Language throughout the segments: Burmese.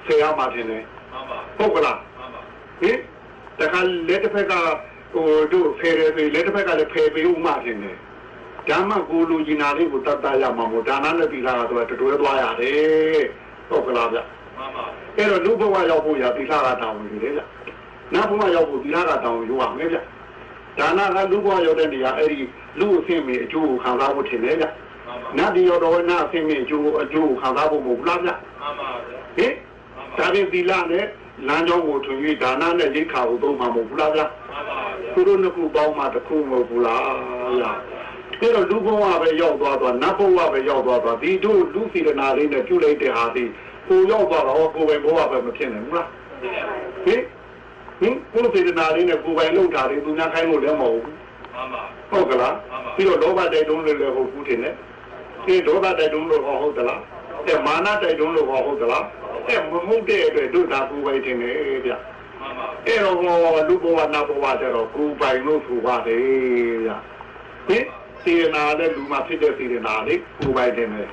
ဆေရမှာတင်တယ်ဟုတ်ကလားဟင်တခါလက်တစ်ဖက်ကဟိုတို့ဖယ်တယ်လက်တစ်ဖက်ကလည်းဖယ်ပေးဦးမှတင်တယ်ဓမ္မကိုလူကြီးနာလေးကိုတတ်တရမှာမို့ဒါနနဲ့သီလကတော့တွဲသွားရတယ်ဟုတ်ကလားဗျအဲ့တော့လူဘဝရောက်ဖို့ရသီလကတောင်းနေတယ်ဗျနတ်ဘဝရောက်ဖို့သီလကတောင်းယူရမယ်ဗျဒါနကလူဘဝရောက်တဲ့နေရာအဲ့ဒီလူအဆင့်မြေအကျိုးကိုခံစားဖို့ထင်တယ်ဗျနတ်ဒီရောတော်နတ်အဆင့်မြေအကျိုးကိုခံစားဖို့မဟုတ်ဘူးလားဗျဟင်ဒါပြင်သီလနဲ့လမ်းကြောင်းကိုထွင်၍ဒါနနဲ့ရိက္ခာကိုသုံးမှာမဟုတ်ဘူးလားဗျသူတို့နှစ်ခုပေါင်းမှတစ်ခုမဟုတ်ဘူးလားဗျအဲ့တော့လူဘဝပဲရောက်သွားနတ်ဘဝပဲရောက်သွားဒီတို့လူစီရနာလေးနဲ့ပြုလိုက်တဲ့ဟာဒီကိုရောက်သွားတော့ကိုယ်ပဲဘဝပဲမဖြစ်နိုင်ဘူးလားဟင်ကိုယ်စီရနာလေးနဲ့ကိုယ်ပိုင်လုပ်တာတွေသူများခိုင်းလို့လည်းမဟုတ်ဘူးဟုတ်ကလားပြီးတော့လောဘတိုက်တွန်းလို့လည်းဟုတ်ဘူးထင်တယ်ဒီဒေါသတိုက်တွန်းလို့ဟုတ်သလားအဲမာနတိုက်တွန်းလို့ဟုတ်သလားအဲမဟုတ်တဲ့အတွက်တို့သာကိုယ်ပိုင်ထင်တယ်ဗျအဲ့တော့လူဘဝနတ်ဘဝကျတော့ကိုယ်ပိုင်လို့ဆိုပါတယ်ဗျဟင်စေရနာလည်းလူမှာဖြစ်တဲ့စေရနာလေးကိုယ်ပိုင်တယ်ဟင်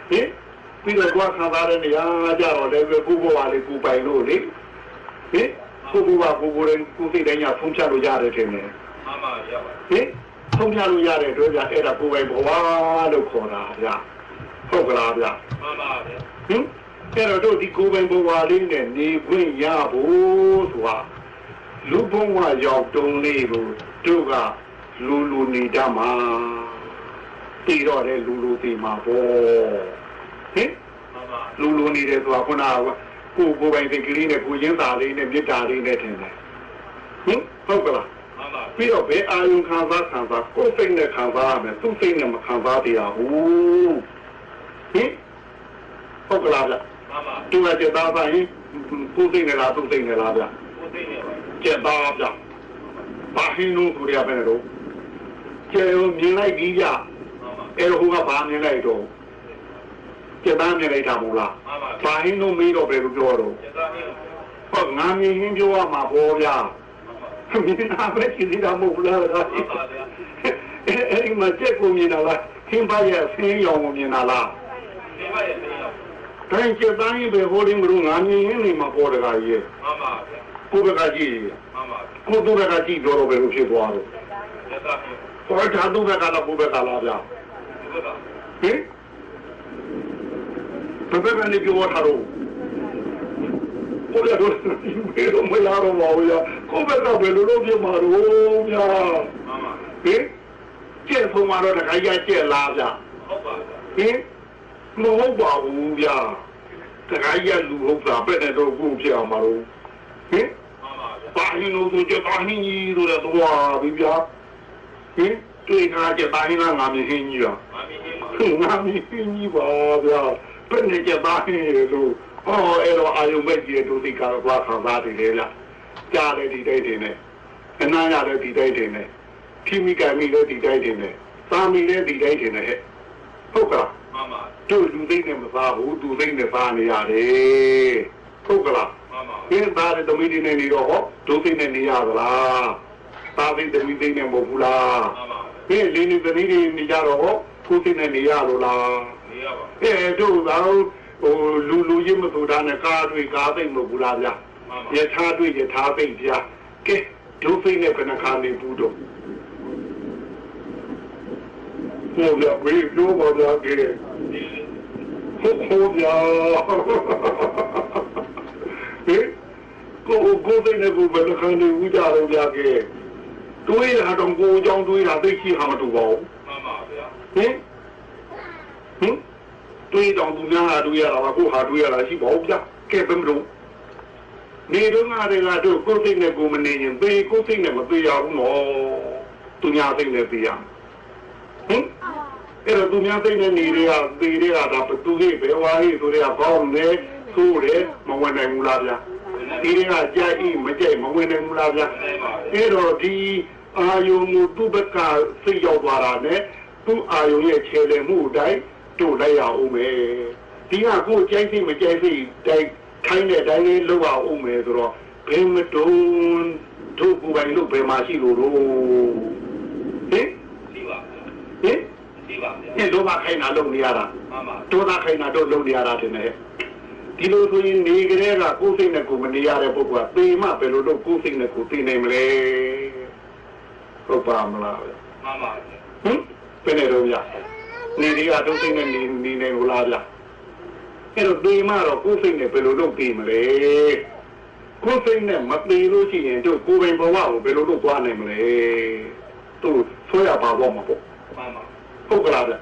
ပြီးတော့ကိုယ်ခံစားတဲ့နေရာကြတော့လည်းကိုယ်ဘဝလေးကိုယ်ပိုင်လို့လေဟင်ကိုယ်ဘဝကိုယ်ရင်ကိုယ်စိတ်တိုင်းညဖုံးချလို့ရတယ်ထင်တယ်ဟင်ဖုံးချလို့ရတဲ့အတွက်ဗျအဲ့ဒါကိုယ်ပိုင်ဘဝလို့ခေါ်တာဗျဟုတ်ကလားဗျဟင်အဲ့တော့တို့ဒီကိုယ်ပိုင်ဘဝလေးနဲ့နေခွင့်ရဖို့ဆိုတာလူဘဝရောက်တုံးလေးကိုတို့ကလူနေတတ်မှာတည်တော့တယ်လူတည်မှာပေါ့ဟင်လူနေတယ်ဆိုတာခုနကကိုယ်ပိုင်စိတ်ကလေးနဲ့ကိုယ်ရင်းသားလေးနဲ့မေတ္တာလေးနဲ့ထင်တယ်ဟင်ဟုတ်ကလားပြီးတော့ဘယ်အာယုံခံစားကိုယ်စိတ်နဲ့ခံစားရမယ်သူ့စိတ်နဲ့မခံစားတရားဘူးဟင်ဟုတ်ကလားဗျသူကကျေသားသားဟင်ကိုယ်စိတ်နဲ့လားသူ့စိတ်နဲ့လားဗျကျေသားဗျဘာဟင်းလို့ကိုရပဲတော့ကျေမြင်လိုက်ကြီးကြအဲ့တော့ဟိုကဘာမြင်လိုက်တော့ကျေသားမြင်လိုက်တာမဟုတ်လားဘာဟင်းလို့မေးတော့ပဲလို့ပြောတော့ဟုတ်ငါမြင်ဟင်းပြောရမှာပေါ့ဗျာမြင်တာပဲကြည့်နေတာမဟုတ်လားအဲ့ဒီမှာချက်ကိုမြင်တာလားဟင်းပါရဲ့ဆင်းရောင်ကိုမြင်တာလားဟင်းပါရဲ့ဆင်းရောင်တိုင်းကျေသားကြီးပဲဟိုလေးမလို့ငါမြင်ဟင်းနေမှာပေါ်တကားကြီးမှန်ပါဗျာကိုယ်ဘက်ကကြည့်မှန်ပါကိုယ်တို့ဘက်ကကြည့်တော့ပဲလို့ဖြစ်သွားတော့ဟောဓာတ်ဘက်ကလားကိုယ်ဘက်ကလားဗျာဟင်ဘယ်ဘက်ကနေပြောထားတော့ကိုယ်ကတော့ဘယ်လိုမလာတော့ပါဘူးကိုယ်ဘက်ကဘယ်လိုလုပ်ပြမှာတော့ဗျာဟင်ကျက်ဆုံးမှာတော့တခါကြီးကျက်လားဗျာဟုတ်ပါဟင်မဟုတ်ပါဘူးဗျာတခါကြီးလူဟုတ်တာပဲနဲ့တော့ကိုဖြစ်အောင်မှာတော့ဟင်ဘာဟင်းလို့ဆိုကြတာဟင်းကြီးတို့လည်းသွားပြီဗျာဟင်တွေ့ငါကြတာဟင်းကငါမြင်ဟင်းကြီးလားငါမြင်ဟင်းကြီးပါဗျာဘယ်နဲ့ကြတာဟင်းလို့အဲ့တော့အာယုံမဲ့ကြီးတို့ဒီကတော့ခံစားတယ်လေလားကြားတယ်ဒီတိုက်တယ်နဲ့အနားရတယ်ဒီတိုက်တယ်နဲ့ခိမိကံမိလည်းဒီတိုက်တယ်နဲ့သာမီလည်းဒီတိုက်တယ်နဲ့ဟုတ်ကလားမှန်ပါတို့လူသိနဲ့မစားဘူးသူသိနဲ့စားနေရတယ်ဟုတ်ကလားဟင်းသားတဲ့သမီးတွေနဲ့နေတော့ဟောဒုသိနဲ့နေရသလားသားသိသမီးသိနဲ့မဟုတ်ဘူးလားဟင်းလင်းနေသမီးတွေနေကြတော့ဟောကိုသိနဲ့နေရလို့လားနေရပါတို့တော့လူရင်းမဆိုတာနဲ့ကားတွေ့ကားသိမ့်မဟုတ်ဘူးလားဗျာယထာတွေ့ယထာသိမ့်ဗျာကဲဒုသိနဲ့ခဏခါနေဘူးတော့ဟိုဗျာဘယ်လိုပါဗျာကဲဟိုဗျာဟင်ကိုသိနေကိုဘယ်လိုခံနေဦးကြတော့ဗျာကဲတွေးတာတော့ကိုအကြောင်းတွေးတာသိရှိဟာမတူပါဘူးမှန်ပါဗျာဟင်တွေးတော့သူများဟာတွေးရတာကကိုဟာတွေးရတာရှိပါဦးဗျာကဲဘယ်မလို့နေတော့ငါတွေကတို့ကိုသိနေကိုမနေရင်သေကိုသိနေမသေးရဘူးနော်သူများသိနေသေးရဟင်အဲ့တော့သူများသိနေနေတွေကသေတွေကဒါဘသူကြီးပဲဝါကြီးဆိုတွေကကောင်းနေဆိုးတယ်မဝင်နိုင်ဘူးလားဗျာဒီကကြိုက်ဤမကြိုက်မဝင်နိုင်ဘူးလားဗျာအဲ့တော့ဒီအာယုံကိုသူ့ဘက်ကစိတ်ရောက်သွားတာနဲ့သူ့အာယုံရဲ့ခြေလည်မှုအတိုင်းတို့လိုက်ရအောင်မယ်ဒီကကိုကြိုက်စိမကြိုက်စိတိုက်ခိုင်းတဲ့အတိုင်းလေးလုပ်ရအောင်မယ်ဆိုတော့ဘယ်မတုံးတို့ကိုယ်ပိုင်လို့ဘယ်မှာရှိလို့တော့ဟင်ရှိပါဟင်ရှိပါဗျာဒီလိုမှခိုင်းတာလုပ်နေရတာမှန်ပါတို့သာခိုင်းတာတို့လုပ်နေရတာတင်တယ် ဒီလိုဆိုရင်နေကြတဲ့ကကိုယ်စိတ်နဲ့ကိုယ်မနေရတဲ့ပုဂ္ဂိုလ်ကသေမှပဲလို့တော့ကိုယ်စိတ်နဲ့ကိုယ်သိနိုင်မလဲဟုတ်ပါမလားမှန်ပါဟင်ဘယ်နဲ့တော့ဗျနေဒီကတော့စိတ်နဲ့နေနေလို့လားဗျအဲ့တော့သေမှတော့ကိုယ်စိတ်နဲ့ဘယ်လိုလုပ်သိမလဲကိုယ်စိတ်နဲ့မသိလို့ရှိရင်တို့ကိုယ်ပိုင်ဘဝကိုဘယ်လိုလုပ်သွားနိုင်မလဲသူဆွဲရပါတော့မှာပေါ့မှန်ပါဟုတ်ကလားဗျ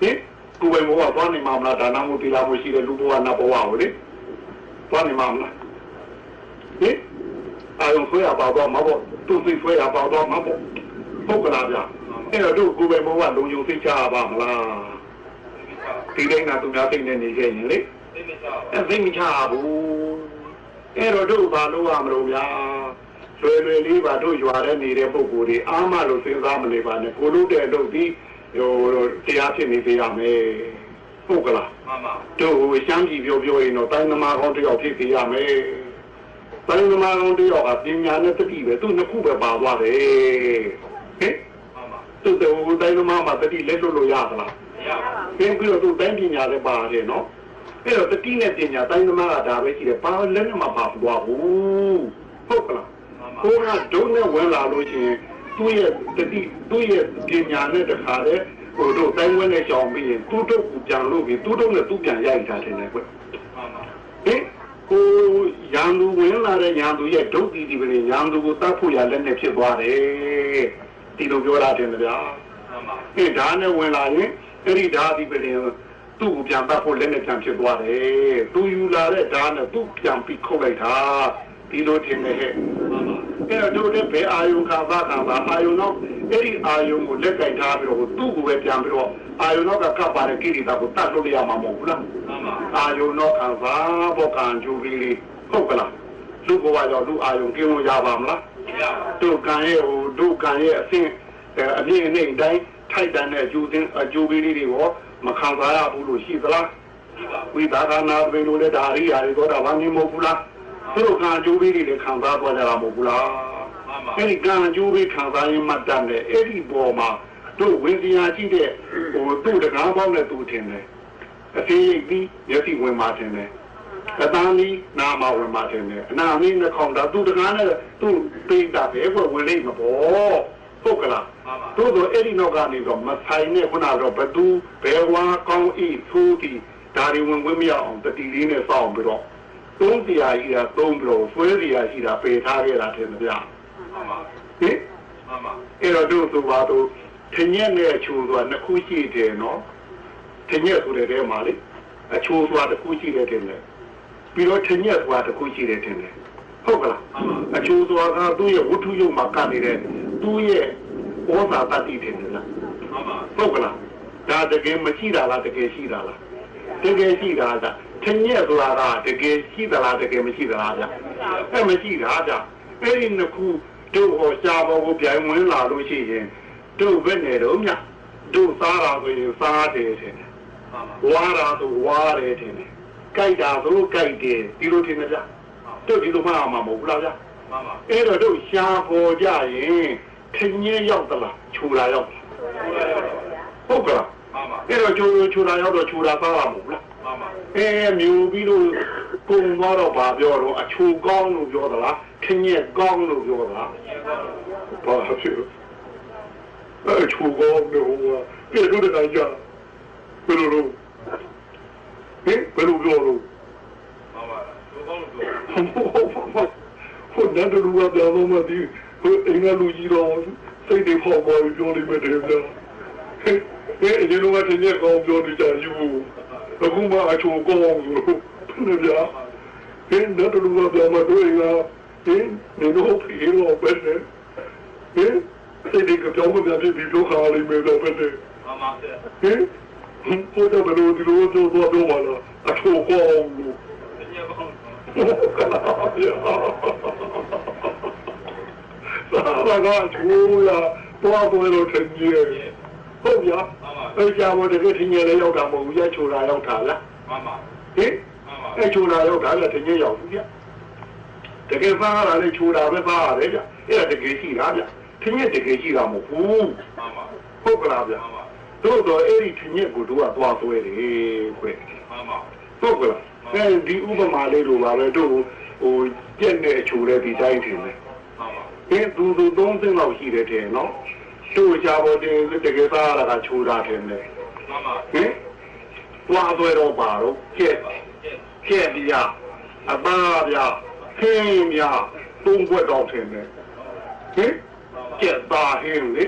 ဟင်ကိုယ်ပိုင်ဘဝသွားနေမှာမလားဒါနမှုတိလာမှုရှိတဲ့လူဘဝနတ်ဘဝကိုလေသွားနေမှာမလားဟင်အာရုံဆွဲရပါတော့မှာပေါ့သူသိဆွဲရပါတော့မှာပေါ့ဟုတ်ကလားဗျအဲ့တော့တို့ကိုယ်ပိုင်ဘဝလုံခြုံသိချရပါမလားဒီတိုင်းကသူများသိနေနေခဲ့ရင်လေသိမချဘူးအဲ့တော့တို့ဘာလို့ရမလို့ဗျာလွယ်လွယ်လေးပါတို့ရွာထဲနေတဲ့ပုဂ္ဂိုလ်တွေအားမလို့စဉ်းစားမနေပါနဲ့ကိုလို့တဲ့တို့ဒီဟိုတရားဖြစ်နေသေးရမယ်ဟုတ်ကလားမှန်ပါတို့ရှမ်းပြည်ပြောရင်တော့တိုင်းသမားကောင်းတယောက်ဖြစ်သေးရမယ်တိုင်းသမားကောင်းတယောက်ကပညာနဲ့တတိပဲသူနှစ်ခုပဲပါသွားတယ်ဟင်မှန်ပါသူတို့တိုင်းသမားမှာတတိလက်လွတ်လို့ရသလားမရပါဘူးပြီးတော့သူတိုင်းပညာလည်းပါတယ်နော်အဲ့တော့တတိနဲ့ပညာတိုင်းသမားကဒါပဲရှိတယ်ပါလက်နဲ့မပါသွားဘူးဟုတ်ကလားကိုကဒုနဲ့ဝင်လာလို့ရှိရင်သူ့ရဲ့တတိသူ့ရဲ့ပညာနဲ့တခါလေဟိုတို့တိုင်းဝဲနဲ့ကြောင်ပြီးရင်သူ့တို့ကပြန်လို့ပြီးသူ့တို့နဲ့သူ့ပြန်ရိုက်တာတယ်လေကွဟင်ကိုရန်သူဝင်လာတဲ့ရန်သူရဲ့ဒုတိဒီပဲရန်သူကိုတတ်ဖို့ရလက်နဲ့ဖြစ်သွားတယ်ဒီလိုပြောတာတယ်ဗျာဟင်ဒါနဲ့ဝင်လာရင်အဲ့ဒီဓာတိပဲသူ့ကိုပြန်တတ်ဖို့လက်နဲ့ပြန်ဖြစ်သွားတယ်သူယူလာတဲ့ဓာနဲ့သူ့ပြန်ပြီးခုတ်လိုက်တာဒီလိုထင်တယ်ဟဲ့အဲ့တော့တို့လည်းဘယ်အာယုံခံစားခံစားအာယုံတော့အဲ့ဒီအာယုံကိုလက်ကင်ထားပြီးတော့သူ့ကိုပဲပြန်ပြီးတော့အာယုံတော့ကကပ်ပါတဲ့ကိရိတာကိုတတ်လို့ရမှာမဟုတ်ဘူးလားအာယုံတော့ခံစားဖို့ကံကြိုးပြီးလေးဟုတ်ကလားလူဘဝကြောင့်လူအာယုံကင်းလို့ရပါမလားမရပါဘူးတို့ကံရဲ့ဟိုတို့ကံရဲ့အဆင့်အပြည့်အနှိမ့်တိုင်းထိုက်တန်တဲ့အကျိုးပေးလေးတွေကိုမခံစားရဘူးလို့ရှိသလားဝိသကနာပင်လို့လည်းဒါရိယာတွေတော့တာဘာမှမဟုတ်ဘူးလားသူတို့ကံကြိုးပေးတွေခံစားသွားကြတာမဟုတ်ဘူးလားအဲ့ဒီကံကြိုးပေးခံစားရင်မှတ်တတ်တယ်အဲ့ဒီပေါ်မှာတို့ဝိညာဉ်ရှိတဲ့ဟိုသူ့တကားပေါင်းနဲ့သူ့ထင်တယ်အသေးရိပ်ပြီးမျက်စိဝင်မှထင်တယ်အတန်းကြီးနာမဝင်မှထင်တယ်အနာမင်းနှခေါင်းတာသူ့တကားနဲ့သူ့ပိတ်တာပဲဝင်လိမ့်မပေါ်ဟုတ်ကလားတို့တော့အဲ့ဒီနောက်ကနေတော့မဆိုင်နဲ့ခုနကတော့ဘသူဘယ်ဝါကောင်းဤသိုးတီဒါတွေဝင်မရအောင်တတိလေးနဲ့စောင့်ပြီးတော့သုံးတရားကြီးတာသုံးပြီးတော့ဆွဲတရားကြီးတာပယ်ထားခဲ့တာထင်တယ်ဗျာမှန်ပါဟင်မှန်ပါအဲ့တော့တို့ဆိုပါတော့ထညက်နဲ့အချိုးဆိုတာနှစ်ခုရှိတယ်နော်ထညက်ဆိုတဲ့တဲမှာလေအချိုးဆိုတာတစ်ခုရှိတယ်ထင်တယ်ပြီးတော့ထညက်ဆိုတာတစ်ခုရှိတယ်ထင်တယ်ဟုတ်ကလားအချိုးဆိုတာကသူ့ရဲ့ဝတ္ထုယုံမှာကနေတဲ့သူ့ရဲ့ဩဇာတတိထင်တယ်လားမှန်ပါဟုတ်ကလားဒါတကယ်မရှိတာလားတကယ်ရှိတာလားတကယ်ရှိတာကထညက်ဆိုတာကတကယ်ရှိသလားတကယ်မရှိသလားဗျအဲ့မရှိတာဗျအဲ့ဒီနှစ်ခုတို့ဟောရှားပေါ်ကိုပြိုင်ဝင်လာလို့ရှိရင်တို့ဘယ်နဲ့တော့မြတို့စားတာဆိုရင်စားတယ်ထင်တယ်ဝါတာဆိုဝါတယ်ထင်တယ်ကြိုက်တာဆိုကြိုက်တယ်ဒီလိုထင်တယ်ဗျတို့ဒီလိုမှမှာမဟုတ်ဘူးလားဗျမှန်ပါအဲ့တော့တို့ရှားပေါ်ကြရင်ထညက်ရောက်သလားခြူလာရောက်ဟုတ်ကလားမှန်ပါအဲ့တော့ခြူလာရောက်တော့ခြူလာစားရမှာမဟုတ်လားမျိုးပြီးတော့ပုံတော့ဗာပြောတော့အချိုကောင်းလို့ပြောသလားခင်းရက်ကောင်းလို့ပြောသလားဘာဖြစ်အချိုကောင်းလို့ပြေလို့တခါကြဘယ်လိုလုပ်ဘယ်လိုပြောလို့မှန်ပါချိုကောင်းလို့ပြောဟိုတဲ့လူကပြောလို့မသိဟိုအင်္ဂလူကြီးတော့စိတ်တွေဖောက်ပေါ်ပြောလိမ့်မယ်တဲ့ဗျာဟဲ့ဒီလိုမှတင်ရကောင်းပြောနေကြယူအခုမှအချိုကောင်းလို့ဖြစ်နေကြဟင်းတဲ့လူကပြောမှတွေ့လားဟင်းနေတော့ပြေတော့ပဲဟင်းစိတ်တွေကပြောင်းမပြဖြစ်ပြီးတော့ခါလေးမယ်တော့ပဲမှန်ပါဗျာဟင်းဟိုတော့ဘယ်လိုဒီလိုတော့ပါလားအချိုကောင်းလို့တင်ရကောင်းသာကချိုးရတော့ဘယ်လိုထင်ကြီးဟုတ်ဗျာအဲ့ကြမှာတကယ်ထင်ရလဲရောက်တာမဟုတ်ဘူးရချိုတာရောက်တာလားမှန်ပါဟင်အဲ့ချိုတာရောက်တာလည်းထင်ရရောက်ဘူးဗျတကယ်စားရတာလည်းချိုတာပဲစားရတယ်ဗျအဲ့ဒါတကယ်ရှိတာဗျထင်ရတကယ်ရှိတာမဟုတ်ဘူးမှန်ပါဟုတ်ကလားဗျတို့တော့အဲ့ဒီထင်ရကိုတို့ကသွားဆွဲတယ်ခွဲမှန်ပါသ ဟုတ်ကလားအဲဒီဥပမာလေးလိုပါပဲတို့ဟိုကျက်နဲ့အချိုတဲ့ဒီတိုင်းထင်တယ်သူသုံးသိန်းလောက်ရှိတယ်တဲ့နော်တို့ချပေါ်တင်တကယ်သားရတာချိုးတာထင်တယ်ဟင်တွားသွဲတော့ပါတော့ကျက်ပြအသားပြခင်းပြသုံးခွက်တော့ထင်တယ်ဟင်ကျက်သားဟင်းလေ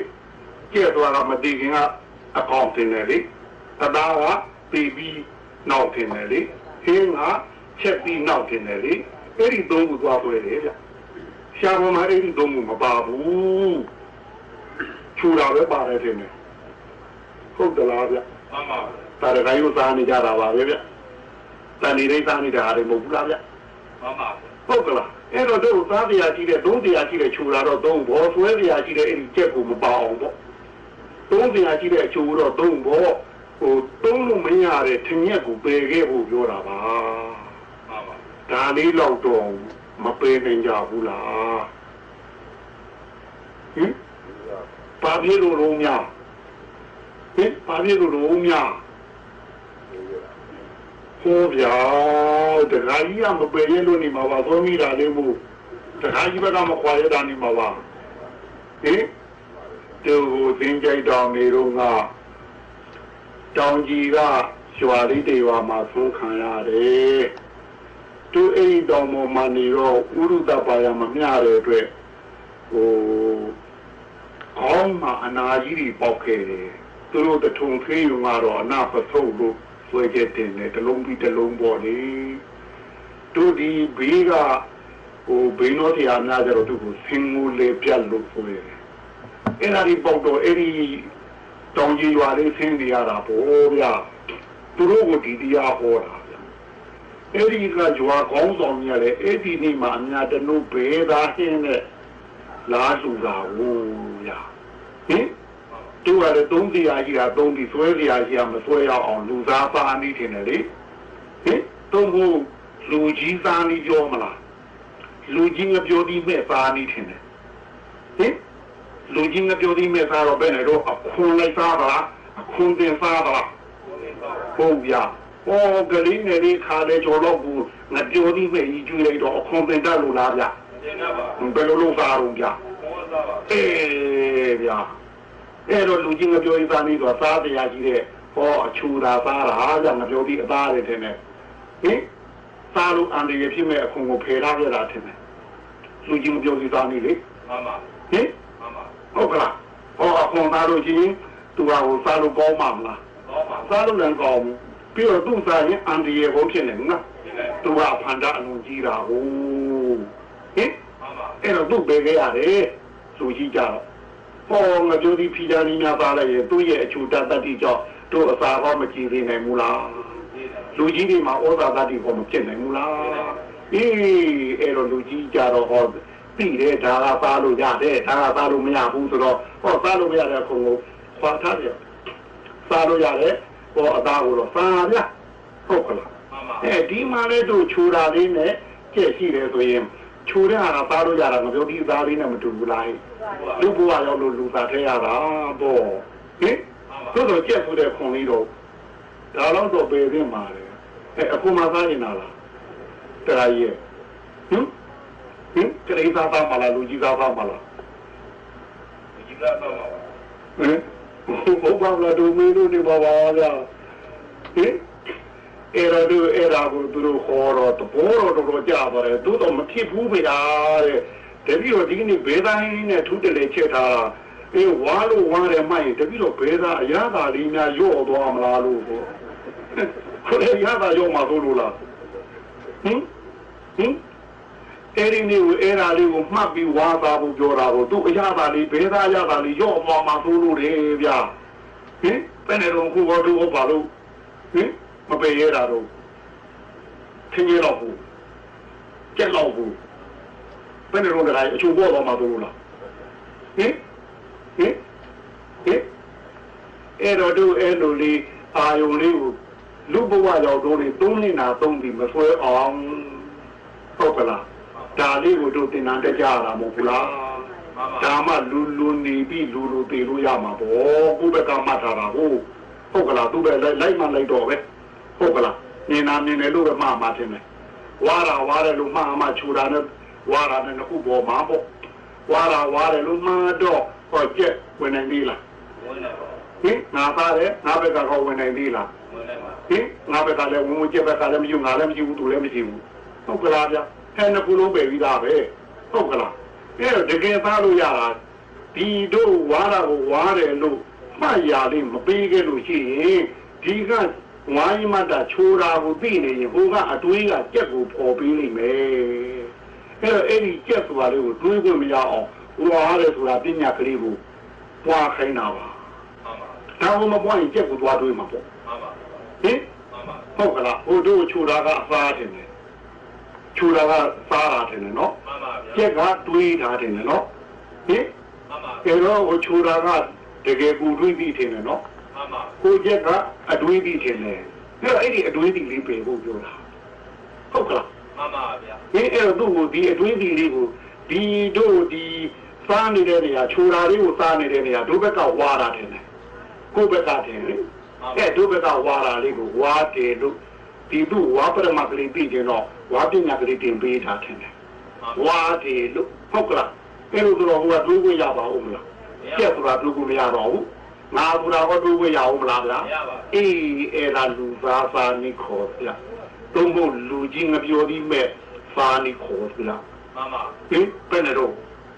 ကျက်သွားတာမတည်ခင်ကအကောင့်တင်တယ်လေအသားကပြီးနောက်ထင်တယ်လေဟင်းကချက်ပြီးနောက်ထင်တယ်လေအဲ့ဒီသုံးခုသွားသွဲတယ်ဗျရှားပေါ်မှာအဲ့ဒီသုံးခုမပါဘူးချူတာပဲပါတယ်ထင်တယ်ဟုတ်တယ်လားဗျမှန်ပါတာရခိုင်ကိုစားနေကြတာပါပဲဗျတန်နေရိတ်စားနေတာဟာတွေမဟုတ်ဘူးလားဗျမှန်ပါဟုတ်ကလားအဲ့တော့တို့သားတရားကြီးတဲ့သုံးတရားကြီးတဲ့ချူတာတော့သုံးဘောဆွဲတရားကြီးတဲ့အဲ့ဒီချက်ကိုမပါအောင်ပေါ့သုံးတရားကြီးတဲ့အချူတော့သုံးဘောဟိုသုံးလို့မရတဲ့ထင်ရက်ကိုပယ်ခဲ့ဖို့ပြောတာပါမှန်ပါဒါလေးတော့တော့မပယ်နိုင်ကြဘူးလားဟင်ပါပြေလို့လုံးများဟင်ပါပြေလို့လုံးများဟောဗျာတခါကြီးကမပယ်ရလို့နေမှာပါသုံးမိတာလေးမို့တခါကြီးဘက်ကမခွာရတာနေမှာပါဟင်သူသင်ကြိုက်တော်နေတော့ကတောင်ကြီးကရွာလေးတွေမှာဆုံးခံရတယ်သူအိမ်တော်ပေါ်မှာနေတော့ဥရုဒပါယမမျှတဲ့အတွက်ဟိုခေါင်းမှာအနာကြီးတွေပေါက်ခဲ့တယ်သူတို့တထုံဖေးရုံကတော့အနာပသုတ်လို့ဆွဲခဲ့တယ်နဲ့တလုံးပြီးတလုံးပေါ်နေတို့ဒီဘေးကဟိုဘိန်းတော်တရားများကြတော့သူကိုဆင်းငူလေပြတ်လို့ဆိုရတယ်အဲ့ဒါဒီပေါက်တော့အဲ့ဒီတောင်ကြီးရွာလေးဆင်းနေရတာပေါ့ဗျာသူတို့ကိုဒီတရားဟောတာဗျာအဲ့ဒီကရွာကောင်းဆောင်ကြီးရတယ်အဲ့ဒီနေ့မှာအများတနုဘဲသားဟင်းနဲ့လာလူတာဟိုဗျာဟင်တို့ကလည်းသုံးတရားကြီးတာသုံးပြီးဆွဲတရားကြီးကမဆွဲရအောင်လူသားပါနေတယ်လေဟင်သုံးဖို့လူကြီးသားနေပြောမလားလူကြီးငါပြောပြီးမဲ့ပါနေတယ်ဟင်လူကြီးငါပြောပြီးမဲ့စားတော့ဘယ်နဲ့တော့အခွန်လိုက်စားပါအခွန်တင်စားပါဟုတ်ဗျာဟောကလေးငယ်လေးခါလေကျော်တော့ဘူးငါပြောပြီးမဲ့ကြီးကျွေးလိုက်တော့အခွန်တင်တတ်လို့လားဗျာတင်တတ်ပါဘယ်လိုလုပ်စားတော့ဗျာအေးဗျာအဲ့တော့လူကြီးငါပြောပြီးသားနေတော့စားတရားကြီးတဲ့ဟောအချူတာစားတာဗျာငါပြောပြီးအသားတယ်တဲ့ဟင်စားလို့အန်ဒီရဖြစ်မဲ့အခွန်ကိုဖယ်ထားရတာတဲ့လူကြီးငါပြောပြီးသားနေလေမှန်ပါဟင်ဟုတ်ကလားဟောအခွန်သားလို့ချင်းသူကဟိုစားလို့ကောင်းမှာမလားကောင်းပါစားလို့လည်းကောင်းပြီးတော့သူ့စားရင်အန်ဒီရဘုံဖြစ်နေနော်သူကဖန်တာအလုံးကြီးတာဟိုဟင်အဲ့တော့သူ့ပဲခဲ့ရတယ်လူကြီးကြတော့ဟောငါပြောဒီဖီဂျာနီများပါလိုက်ရင်သူ့ရဲ့အချူတတတိကြောင့်တို့အစာဟောမကြည့်သေးနိုင်ဘူးလားလူကြီးတွေမှာဩဇာတတိဟောမဖြစ်နိုင်ဘူးလားအေးအဲ့တော့လူကြီးကြတော့ဟောပြီးတယ်ဒါကစားလို့ရတယ်ဒါကစားလို့မရဘူးဆိုတော့ဟောစားလို့မရတဲ့ခုံကိုခွာထားပြစားလို့ရတယ်ဟောအသားကိုတော့စားပြဟုတ်ကလားအဲဒီမှာလည်းတို့ခြူတာလေးနဲ့ကြက်ရှိတယ်ဆိုရင်ခြူတဲ့ဟာကစားလို့ရတာမပြောဒီသားလေးနဲ့မတူဘူးလားလူဘဝရောက်လို့လူသားထဲရတာပေါ့ဟင်တို့တော့ကြက်ဆိုတဲ့ခုံလေးတော့ဒါတော့တော့ပေသိမှာလေအခုမှစားနေတာလားတရားကြီးဟင်ကလေးသားသားမလားလူကြီးသားသားမလားလူကြီးသားသားပါဟင်ဘုရားလာတို့မင်းတို့နေပါပါလားဟင်အဲ့ဒါကိုသူတို့ခေါ်တော့တော့ကြာပါတယ်သူတော့မဖြစ်ဘူးဗျာတဲ့တပည့်တော်ဒီနေ့ဘေးသားဟင်းနဲ့ထူးတလေချက်ထားတာအေးဝါလို့ဝါတယ်မှရင်တပည့်တော်ဘေးသားအရသာလေးများရော့သွားမလားလို့ခေါ်ရရသာရော့မှာသို့လို့လားဟင်အဲ့ဒီနေ့ကိုအဲ့ဒါလေးကိုမှတ်ပြီးဝါသားဖို့ပြောတာကိုသူအရသာလေးဘေးသားရသာလေးရော့သွားမှာသို့လို့တယ်ဗျာဟင်ဘယ်နဲ့တော့ခုဘောတို့ဘာလို့ဟင်မပယ်ရတာတော့ထင်းရတော့ဘူးကြက်တော့ဘူးဘယ်နဲ့တော့လည်းအချို့ပေါ်တော့မှာသို့လို့လားဟင်အဲ့တော့တို့အဲ့လိုလေးအာယုံလေးကိုလူဘဝရောက်တော့လေသုံးနေတာသုံးပြီးမဆွဲအောင်ဟုတ်ကလားဒါလေးကိုတို့သင်တန်းတက်ကြရတာမဟုတ်ဘူးလားဒါမှလူနေပြီးလူတည်လို့ရမှာပေါ့ကိုယ့်ဘက်ကမှတ်ထားတာဟုတ်ကလားသူပဲလိုက်မှလိုက်တော့ပဲဟုတ်ကလား နေနာမြင်တယ်လို့ပဲမှားမှာတင်တယ်ဝါတယ်လို့မှားမှချူတာနဲ့ဝါတာနဲ့ခုပေါ်မှာပေါ့ဝါတယ်လို့မှားတော့ဟောကျက်ဝင်နေပြီလားဝင်နေပါဟင်ငါသားတယ်ငါဘက်ကကောဝင်နေပြီလားဝင်နေပါဟင်ငါဘက်ကလည်းဝင်ကျက်ဘက်ကလည်းမယူငါလည်းမယူဘူးသူလည်းမယူဘူးဟုတ်ကလားဗျဟဲ့နှစ်ခုလုံးပဲပြီးသားပဲဟုတ်ကလားအဲ့တော့တကယ်သားလို့ရတာဒီတို့ဝါတာကိုဝါတယ်လို့မှတ်ရလေးမပေးခဲ့လို့ရှိရင်ဒီကဝိုင်းမတာချိုးတာကိုသိနေရင်ဟိုကအတွေးကကြက်ကိုပေါ်ပေးလိမ့်မယ်အဲ့တော့အဲ့ဒီကြက်ဆိုတာလေးကိုတွေးခွင့်မရအောင်ဝါတယ်ဆိုတာပညာကလေးကိုပွားခိုင်းတာပါဒါမှမပွားရင်ကြက်ကိုသွားတွေးမှာပေါ့ဟင်ဟုတ်ကလားဟိုတို့ချိုးတာကအစားတယ်ချိုးတာကစားတာတယ်နော်ကြက်ကတွေးတာတယ်နော်ဟင်အဲ့တော့ဟိုချိုးတာကတကယ်ကိုတွေးပြီးတယ်နော်ကိုကျက်ကအတွေးပြီးတယ်လေအဲ့ဒီအတွေးပြီးလေးပြင်ဖို့ပြောတာဟုတ်ကလားမှန်ပါဗျာအဲ့တော့သူ့ကိုဒီအတွေးပြီးလေးကိုဒီတို့ဒီစားနေတဲ့နေရာချိုးတာလေးကိုစားနေတဲ့နေရာတို့ဘက်ကဝါတာတယ်ကိုဘက်ကတယ်လေအဲ့တို့ဘက်ကဝါတာလေးကိုဝါတယ်လို့ဒီတို့ဝါပရမကလေးပြီးတယ်တော့ဝါပညာကလေးတင်ပေးထားတယ်ဝါတယ်လို့ဟုတ်ကလားအဲ့လိုတော့ဟိုကတွေးခွင့်ရပါဦးမလားကျက်ဆိုတာတွေးခွင့်မရတော့ဘူးငါဘူးတော့တွေးခွင့်ရအောင်မလားဗျာအေးအဲ့ဒါလူသားစာနိခေါ်ပြတုံးဖို့လူကြီးငပြောပြီးမဲ့စာနိခေါ်ပြမှန်ပါဟင်ဘယ်နဲ့တော့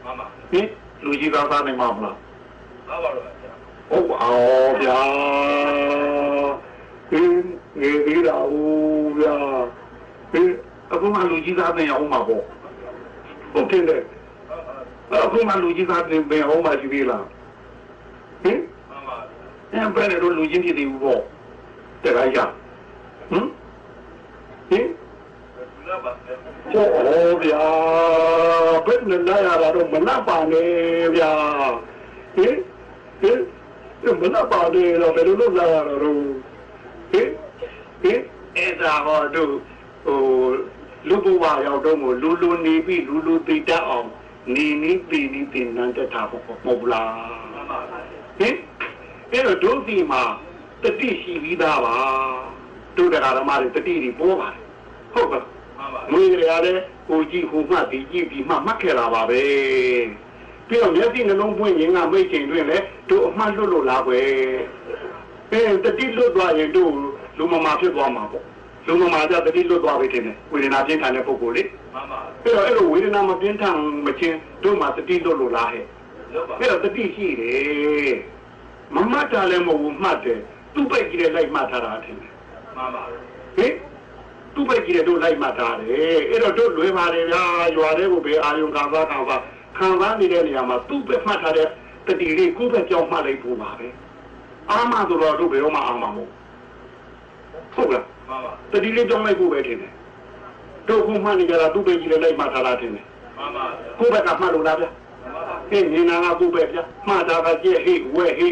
မှန်ပါဟင်လူကြီးသားစားနိုင်မှာမလားမှန်ပါတော့ဗျာဟုတ်အောင်ဗျာဟင်ငယ်သေးတာဦးဗျာဟင်အခုမှလူကြီးသားနိုင်အောင်မှာပေါ့ဟုတ်တယ်အခုမှလူကြီးသားနေဘယ်အောင်မှရှိသေးလားဟင်အဲ့ဘယ်နဲ့တော့လူချင်းဖြစ်သေးဘူးပေါ့တဲ့ခါကျဟင်ဟိုဗျာဘယ်နဲ့လာရတာတော့မနာပါနဲ့ဗျာဟင်မနာပါနဲ့တော့ဘယ်လိုလုပ်လာရတော့ဟင်အဲ့ဒါဟောတို့ဟိုလူဘဝရောက်တော့လူနေပြီးလူသိတတ်အောင်နီပီတင်နန်းတက်တာပေါ့မဟုတ်လားဟင်အဲ့တော့ဒုတိမှာတတိရှိပြီးသားပါတို့တရားဓမ္မတွေတတိတွေပေါ်ပါတယ်ဟုတ်ကဲ့မွေးရတဲ့ဟိုကြည့်ဟိုမှဒီကြည့်ဒီမှမှတ်ခဲ့တာပါပဲပြီးတော့မျက်စိနှလုံးပွင့်ရင်ကမိတ်ချိန်တွင်လေတို့အမှတ်လွတ်လို့လားကွယ်တတိလွတ်သွားရင်တို့လူမမာဖြစ်သွားမှာပေါ့လူမမာကြတတိလွတ်သွားပြီထင်တယ်ဝေဒနာပြင်းထန်တဲ့ပုဂ္ဂိုလ်လေမှန်ပါပြီးတော့အဲ့လိုဝေဒနာမပြင်းထန်မချင်းတို့မှတတိလွတ်လို့လားဟဲ့အဲ့တော့တတိရှိတယ်မမှတ်တာလည်းမဟုတ်ဘူးမှတ်တယ်သူ့ပိုက်ကြီးတဲ့လိုက်မှတ်ထားတာထင်တယ်မှန်ပါဟင်သူ့ပိုက်ကြီးတဲ့တို့လိုက်မှတ်ထားတယ်အဲ့တော့တို့လွယ်ပါတယ်ဗျာရွာတဲ့ကိုပဲအာယုံခံစားနေတဲ့နေရာမှာသူ့ပဲမှတ်ထားတဲ့တတိလေးကိုပဲကြောင်းမှတ်လိုက်ဖို့ပါပဲအာမဆိုတော့တို့ဘယ်တော့မှအာမမဟုတ်ဟုတ်လားမှန်ပါတတိလေးကြောင်းလိုက်ဖို့ပဲထင်တယ်တို့ခုမှတ်နေကြတာသူ့ပဲကြီးတဲ့လိုက်မှတ်ထားတာထင်တယ်မှန်ပါကိုဘက်ကမှတ်လို့လားဗျာဟဲ့နေနာကကိုပဲဗျာမှတ်တာကကြည့်ဟိဝဲဟိ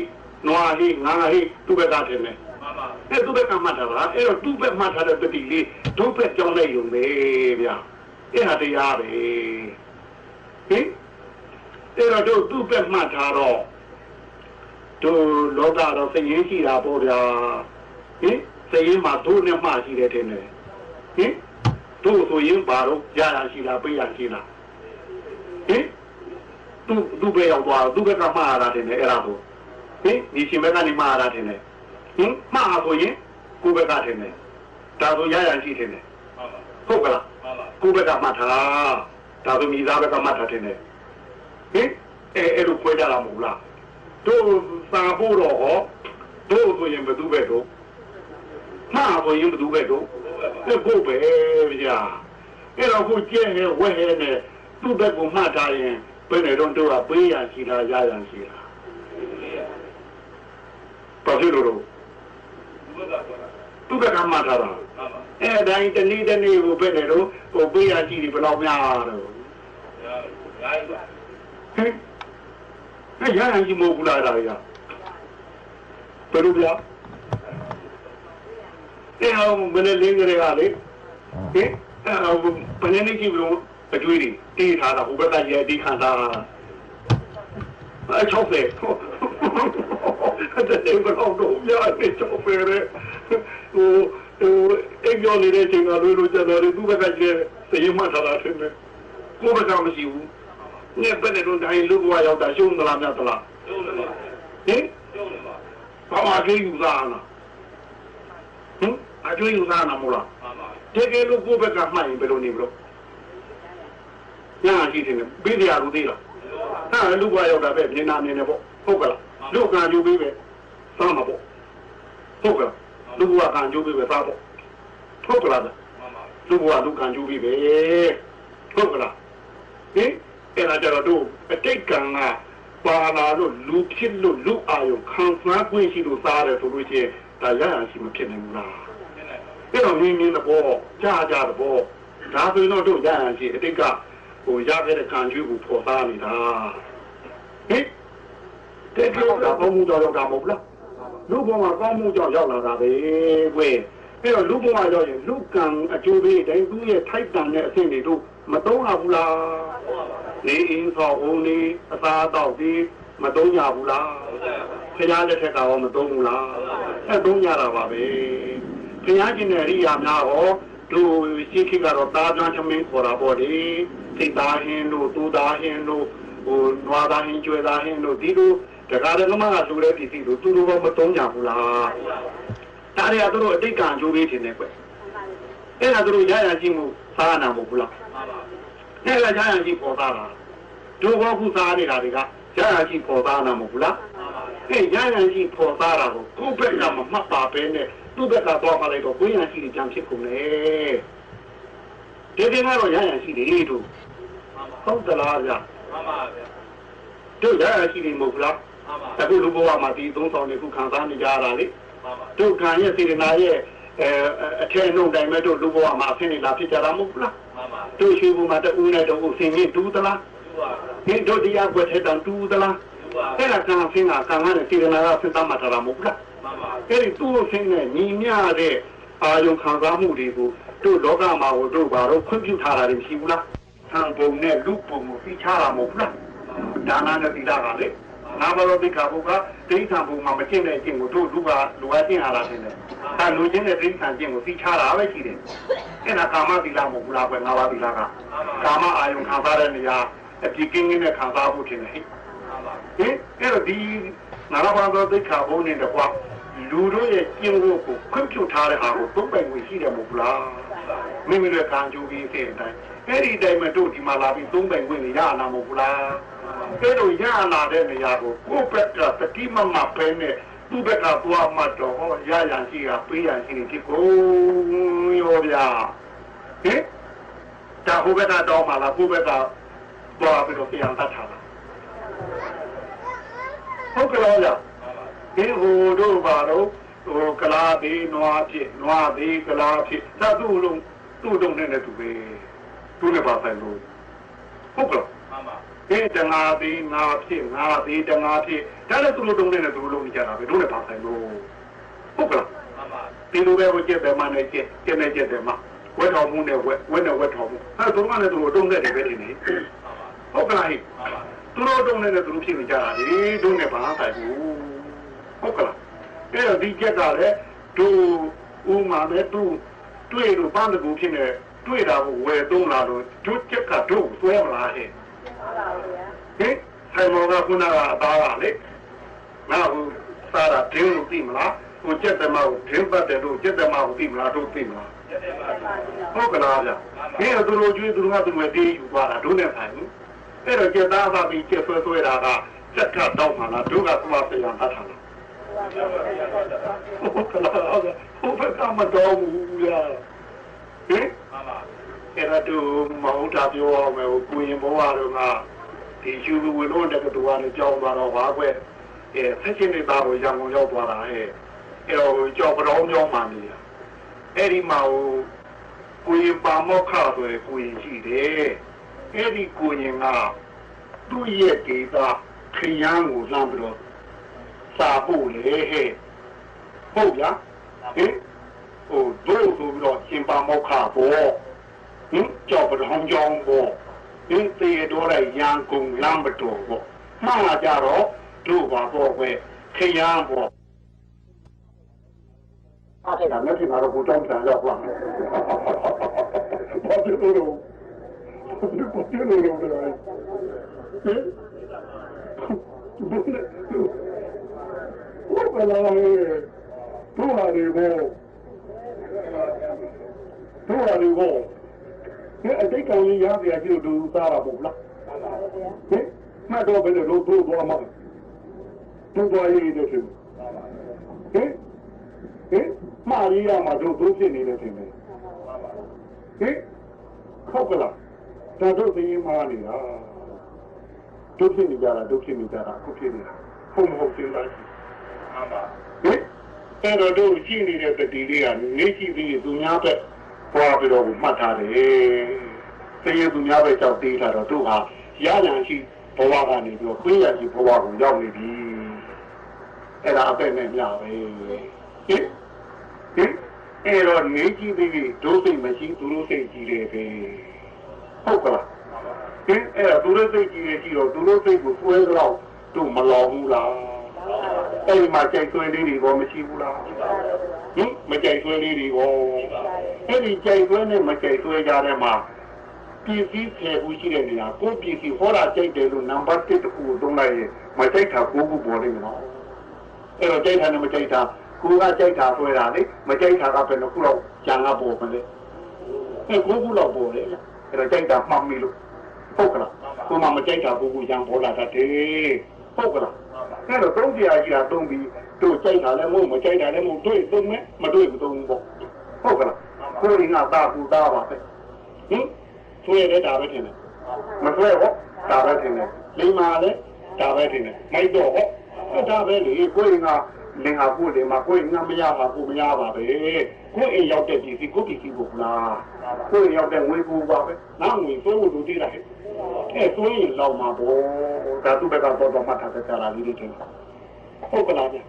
နွားဟိငါဟိသူ့ဘက်ကထင်တယ်မှန်ပါအဲ့သူ့ဘက်ကမှတ်တာလားအဲ့တော့သူ့ဘက်မှတ်ထားတဲ့တတိလေးတို့ဘက်ကြောင်းလိုက်ရုံပဲဗျာအဲ့ဟာတရားပဲဟင်အဲ့တော့တို့သူ့ဘက်မှတ်ထားတော့တို့လောကတော့စိတ်ရင်းရှိတာပေါ့ဗျာဟင်စိတ်ရင်းမှာတို့နဲ့မှရှိတယ်ထင်တယ်ဟင်တို့ဆိုရင်ဘာတော့ရရရှိလားပေးရရှိလားဟင်သူ့ဘက်ရောက်သွားသူ့ဘက်ကမှားရတာထင်တယ်အဲ့ဒါဆိုဟင်ဒီရှင်ဘက်ကနေမှားရတာထင်တယ်ဟင်မှားဆိုရင်ကိုယ့်ဘက်ကထင်တယ်ဒါဆိုရရရှိထင်တယ်ဟုတ်ကလားကိုယ့်ဘက်ကမှတ်ထားဒါဆိုမိသားဘက်ကမှတ်ထားထင်တယ်ဟင်အဲ့လိုခွဲကြတာမဟုတ်လားတို့စာဖို့တော့ဟောတို့ဆိုရင်ဘယ်သူပဲတို့မှားဆိုရင်ဘယ်သူပဲတို့ကိုပဲဗျာအဲ့တော့ကိုကျဲဟဲဝဲဟဲနဲ့သူ့ဘက်ကိုမှတ်ထားရင်ဘယ်နဲ့တော့တို့ကပေးရရှိလားရရရှိလားဘာဖြစ်လို့သူ့ဘက်ကမှတ်ထားတာအဲ့တိုင်းတနည်းကိုဘယ်နဲ့တော့ဟိုပေးရရှိတယ်ဘယ်လောက်များတော့ဟင်အဲ့ရရရှိမဟုတ်ဘူးလားဒါရဘယ်လိုဗျာအဲ့ဟိုမနေ့လင်းကြရလေဟင်ဘယ်နဲ့ကြည့်လို့အတွေ့တွေတေးထားတာဟိုဘက်ကရဲဒီခံတာ60တဲ့ဘယ်တော့တော့ပြရတယ်60ပဲဟို အိပ်ပြောနေတဲ့အချိန်ကလို့ကျတော့သူ့ဘက်ကကျစရင်မှထားတာဖြစ်နေကိုယ့်ဘက်ကမရှိဘူးနဲ့ဘယ်နဲ့တော့တိုင်းလူဘဝရောက်တာရှုံးသလားမြတ်သလားရှုံးတယ်ပါဟင်ရှုံးတယ်ပါဘာမှကြည့်ယူသားလားဟင်အကျွေးယူသားနာမို့လားမှန်ပါတကယ်လို့ကိုယ့်ဘက်ကမှတ်ရင်ဘယ်လိုနေမလို့ညာရှိတယ်ပြီးတရားလူသေးလားဟာလူဘဝရောက်တာပဲမြင်နာမြင်နေပေါ့ဟုတ်ကလားလူကံယူပြီးပဲသားမှာပေါ့ဟုတ်ကလားလူဘဝကံယူပြီးပဲသားပေါ့ဟုတ်ကလားလူဘဝလူကံယူပြီးပဲဟုတ်ကလားဟင်အဲ့ဒါကြတော့တို့အတိတ်ကံကပါလာလို့လူဖြစ်လို့လူအာယုခံစား권ရှိလို့စားတယ်ဆိုလို့ရှိရင်ဒါရရရှိမဖြစ်နိုင်ဘူးလားအဲ့တော့မြင်တဲ့ဘောကြားတဲ့ဘောဒါဆိုရင်တော့တို့ရရရှိအတိတ်ကဟိုရခဲ့တဲ့ကံကျွေးကိုပေါ်သားနေတာဟင်တဲ့ကြောတာကောင်းမှုကြောင့်ရောက်တာမဟုတ်လားလူဘဝမှာကောင်းမှုကြောင့်ရောက်လာတာပဲကွယ်ပြီးတော့လူဘဝရောက်ရင်လူကံအကျိုးပေးတိုင်းသူ့ရဲ့ထိုက်တန်တဲ့အဆင့်တွေတို့မသုံးရဘူးလားနေအင်းဆောင်ဦးနေအသာတော့ဒီမသုံးရဘူးလားခရားလက်ထက်ကရောမသုံးဘူးလားအဲ့သုံးရတာပါပဲခရားကျင်တဲ့ရိယာများဟောတို့ရှိခိကတော့တာကျွမ်းချမင်းခေါ်တာပေါ့လေစိတ်သားဟင်းတို့သူသားဟင်းတို့ဟိုနွားသားဟင်းကျွဲသားဟင်းတို့ဒီလိုတကားလည်းမကလူတဲ့ပစ္စည်းတို့သူတို့တော့မသုံးကြဘူးလားဒါတွေကသူတို့အတိတ်ကံကျိုးပေးနေကွယ်အဲ့ဒါသူတို့ရရရှိမှုစားနာမဟုတ်ဘူးလားအဲ့ဒါရရရှိပေါ်သားတာတို့ဘောခုစားနေတာတွေကရရရှိပေါ်သားနာမဟုတ်ဘူးလားအဲ့ရရရှိပေါ်သားတာကိုကိုယ့်ဘက်ကမမှတ်ပါပဲနဲ့သူ့ဘက်ကတော့ပါလိုက်တော့ကိုယ်ရရှိကြံဖြစ်ကုန်လေဒီကိန်းကတော့ရရရှိတယ်တို့ဟုတ်သလားဗျာမှန်ပါဗျာတို့ရရရှိနေမဟုတ်ဘူးလားအခုလူဘဝမှာဒီသုံးဆောင်နေခုခံစားနေကြရတာလေတို့ခံရဲ့စေတနာရဲ့အထက်နှုတ်တိုင်းမဲ့တို့လူဘဝမှာအဆင်းနေလာဖြစ်ကြတာမဟုတ်ဘူးလားတို့ရှိဘူးမှာတူးနဲ့တို့ဆင်းရင်တူးသလားဒီတို့တရားကွက်ထဲတန်တူးသလားအဲ့ဒါကံဆင်းကံကနဲ့စေတနာကစဉ်းစားမှထားတာမဟုတ်ဘူးလားအဲ့ဒီသူ့ဆင်းနဲ့ညီမျှတဲ့အာယုံခံစားမှုတွေကိုတို့လောကမှာတို့ဘာလို့ခွင့်ပြုထားတာတွေရှိဘူးလားသံပုံနဲ့လူပုံကိုသိချတာမဟုတ်ဘူးလားဒါနနဲ့သီလကလေနာမရောတိခါဘုကဒိဋ္ဌံဘုံမှာမကျင့်တဲ့အကျင့်ကိုတို့လူကလူအကျင့်အားလာတယ်။အဲလူချင်းတဲ့ဒိဋ္ဌံကျင့်ကိုသိချတာပဲရှိတယ်။အဲ့ဒါကာမသီလမဟုတ်ဘူးလားကွယ်ငါးပါးသီလကကာမအာယုံခံစားတဲ့နေရာအပြည့်ကင်းကင်းနဲ့ခံစားဖို့ထင်တယ်ဟဲ့။ဟင်အဲ့တော့ဒီနာမရောတိခါဘုံနဲ့တကွာလူတို့ရဲ့ကျင့်ဝတ်ကိုခွင့်ပြုထားတဲ့ဟာကိုသုံးပိုင်ဝင်ရှိတယ်မဟုတ်လား။မိမိတို့ကံကြိုးပြီးတဲ့အတိုင်းအဲ့ဒီတိုင်းမှာတို့ဒီမှာလာပြီးသုံးပိုင်ဝင်နေရနာမဟုတ်ဘူးလား။အဲ့လိုရလာတဲ့နေရာကိုကိုယ့်ဘက်ကတတိမမပဲနဲ့သူ့ဘက်ကသွားမှတော့ဟောရရန်ရှိတာပေးရန်ရှိနေဖြစ်ကိုရောဗျာဟင်ဒါဟိုဘက်ကတော့မှလာကိုယ့်ဘက်ကသွားပြီးတော့ပြန်တတ်ထားတာဟုတ်ကဲ့လားဗျာဒီဟိုတို့ဘာလို့ဟိုကလာသေးနွားဖြစ်နွားသေးကလာဖြစ်သာသူ့လုံးသူ့တုံနဲ့တူပဲသူ့နဲ့ပါဆိုင်လို့ဟုတ်ကဲ့မှန်ပါဒီတငါသေးငါဖြစ်ငါသေးတငါဖြစ်ဒါလည်းသူ့လုံးနဲ့သူ့လုံးနေကြတာပဲတို့နဲ့ပါဆိုင်လို့ဟုတ်ကဲ့မှန်ပါဒီလိုပဲကိုကျက်တယ်မှနဲ့ကျက်နေကျက်တယ်မှဝက်တော်မှုနဲ့ဝက်နဲ့ဝက်တော်မှုအဲတို့ကလည်းသူ့တုံနဲ့တယ်ပဲဒီနေ့ဟုတ်ကဲ့ဟိသူတို့တုံနဲ့သူတို့ဖြစ်နေကြတာလေတို့နဲ့ပါဆိုင်ဘူးဟုတ်ကဲ့အဲ့တော့ဒီကျက်ကလည်းတို့ဥမာပဲသူတွေ့လို့ပန်းတကူဖြစ်နေတွေ့တာကိုဝယ်သုံးလာလို့တို့ချက်ကတို့ဆွဲမလားဟဲ့ဟင်ဆိုင်မောကခုနကအသားကလေငါ့ကိုစားတာဒင်းလို့သိမလားဟိုချက်တမကိုဒင်းပတ်တယ်တို့ချက်တမကိုသိမလားတို့သိမလားဟုတ်ကလားဗျဒီတော့သူတို့ကျွေးသူတို့ကသူတွေတေးယူသွားတာတို့နဲ့ဆိုင်ဘူးအဲ့တော့ချက်သားစားပြီးချက်ဆွဲတာကစက်ကတော့မှလားတို့ကသွားပြန်တတ်တာလားဟုတ်ကလားဟုတ်ကဲ့မတော်ဘူးဗျာဟင်အဲ့ဒါတို့မဟုတ်တာပြောအောင်မယ်ကိုရင်ဘဝတော့ကဒီယူဝင်လို့တက်ကတူကနေကြောင်းသွားတော့ဘာကွဆက်ချင်းတွေသားကိုရံကုန်ရောက်သွားတာဟဲ့အဲ့တော့ကြောက်ပတော်ကြောင်းမှနေတာအဲ့ဒီမှာကိုရင်ပါမောက်ခဆိုရင်ကိုရင်ရှိတယ်အဲ့ဒီကိုရင်ကသူ့ရဲ့ဒေတာခရမ်းကိုလှမ်းပြီးတော့စာဖို့လေဟဲ့ဟုတ်ဗျာဟင်ဟိုတို့ဆိုပြီးတော့ရှင်ပါမောက်ခပေါ့ဟင်ကြောက်ပတော်ကြောင်းပေါ့ဒီတေတော်လိုက်ရန်ကုန်လမ်းမတော်ပေါ့မှားကြတော့တို့ပါပေါ့ကွယ်ခရမ်းပေါ့ အားထိုက်တာမျက်စိမှာတော့ကိုကြောင်းပြန်ရောက်သွားတယ်ဘာဖြစ်လို့လဲဘာဖြစ်လို့လဲဟင်ဘုန်းဘယ်လာလဲတို့ဟာဒီဘောဒီအတိတ်ကောင်ကြီးရပြကြည့်လို့စားတာပေါ့လားဟင်မှတ်တော့ဘယ်လိုတို့ဘောမှာတို့ဘောရေးတယ်ဖြစ်ဟင်မာရီယာမှာတို့ဖြစ်နေတယ်ထင်တယ်ဟင်ခောက်ကလားဒါတို့သိရင်မာနေတာတို့ဖြစ်နေကြတာအခုဖြစ်နေတာဟုတ်မဟုတ်စဉ်းစားကြည့်မှန်ပါဟင်အဲ့တော့တို့ရှိနေတဲ့တတိလေးကနေရှိပြီးသူများပဲပွားပြီးတော့မှတ်ထားတယ်သိရင်သူများပဲကြောက်သေးတာတော့တို့ဟာရရန်ရှိဘဝကနေပြီးတော့ခွင့်ရရှိဘဝကိုရောက်နေပြီအဲ့ဒါအပဲ့နဲ့မျှပဲဟင်အဲ့တော့နေကြည့်ပြီးဒုစိတ်မရှိသူတို့စိတ်ကြည့်တယ်ပဲဟုတ်ကလားဟင်အဲ့တော့သူတို့စိတ်ကြည့်ရကြည့်တော့သူတို့စိတ်ကိုဆွဲတော့တို့မလောင်ဘူးလားအဲ့ဒီမှာကြိုက်ဆွဲလေးတွေကောမရှိဘူးလားဟင်မကြိုက်ဆွဲလေးတွေကောအဲ့ဒီကြိုက်ဆွဲနဲ့မကြိုက်ဆွဲကြတဲ့မှာပြည်စည်းဖယ်ဘူးရှိတဲ့နေရာကိုပြည်စည်းဟောတာကြိုက်တယ်လို့နံပါတ်1တခုသုံးလိုက်ရင်မကြိုက်တာကိုခုပေါ်နေမှာအဲ့တော့ကြိုက်တာနဲ့မကြိုက်တာကိုကကြိုက်တာဆွဲတာလေမကြိုက်တာကဘယ်နှခုတော့ဂျန်ကပေါ်မလဲအဲ့ကိုခုတော့ပေါ်လေအဲ့တော့ကြိုက်တာမှတ်မိလို့ဟုတ်ကလားကိုမှမကြိုက်တာကိုဂျန်ပေါ်လာတတ်တယ်ဟုတ်ကလားအဲ့တော့သုံးပြာကြီးတာသုံးပြီးတို့ကြိုက်တာလည်းမဟုတ်မကြိုက်တာလည်းမဟုတ်တွေ့သုံးမယ်မတွေ့ဘူးသုံးဘူးပေါ့ဟုတ်ကလားကိုရင်းကတာကူတာပါပဲဟင်ဆွဲတဲ့ဒါပဲထင်တယ်မဆွဲဟောဒါပဲထင်တယ်လိမ္မာလည်းဒါပဲထင်တယ်မိုက်တော့ဟောဒါပဲလေကိုရင်းကလင်ဟာကိုလေမှာကိုယ်ငါမရပါဘူးမရပါပဲကိုယ်အိမ်ရောက်တဲ့ဒီစီကိုဒီစီကိုလားကိုယ်ရောက်တဲ့ငွေကူပါပဲနားငွေစိုးလို့တည်တာအဲ့ဆိုရင်လောက်မှာပေါ့ဒါသူ့ဘက်ကတော့မှတ်ထားတဲ့ကြားလာလေးတွေထင်ဟုတ်ကလားဗျဟင်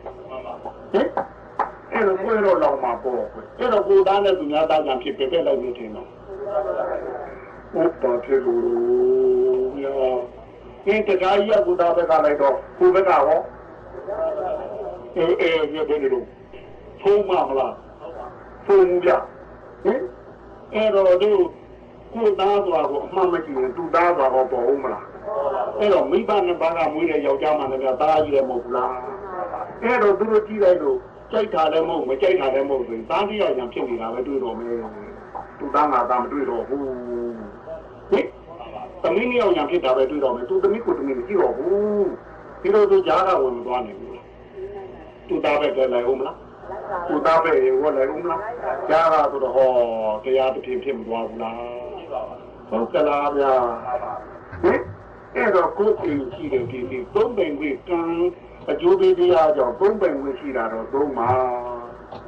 အဲ့တော့ကိုယ်တော့လောက်မှာပေါ့အဲ့တော့ကိုသားနဲ့သူများသားကြံဖြစ်ပြပြလိုက်နေတယ်နော်ဟုတ်ပါသေးလို့ညာအင်းတရားကြီးကကိုသားဘက်ကလိုက်တော့ကိုဘက်ကဟောမြေဘယ်လိုဖုံးမလားဖုံးပြဟင်အဲ့တော့တို့ကိုသားသွားကိုအမှန်မကြည့်ရင်သူသားသွားတော့ပေါ်ဦးမလားအဲ့တော့မိဘနဲ့ဘာကမွေးတဲ့ယောက်ျားမှလည်းသားကြီးလည်းမဟုတ်ဘူးလားအဲ့တော့သူတို့ကြည့်လိုက်လို့ကြိုက်တာလည်းမဟုတ်မကြိုက်တာလည်းမဟုတ်ဆိုရင်သားကြီးအောင်ဖြစ်နေတာပဲတွေ့တော့မယ်သူသားငါသားမတွေ့တော့ဘူးဟင်သမီးနှစ်ယောက်ညာဖြစ်တာပဲတွေ့တော့မယ်သူသမီးကိုသမီးမကြည့်တော့ဘူးဒီလိုသူကြားတာဝင်မသွားနိုင်ဘူးသူသားပဲတယ်လိုက်ဦးမလားသူသားပဲဝတ်လိုက်ဦးမလားကြားတာဆိုတော့ဟောတရားတစ်ပြင်ဖြစ်မသွားဘူးလားဟုတ်ကလားဗျာဟင်အဲ့တော့ကိုယ်ကြည့်ကြည့်တယ်ဒီသုံးပင်ကြီးကံအကျိုးပေးတရားကြောင့်သုံးပင်ကြီးရှိတာတော့သုံးပါ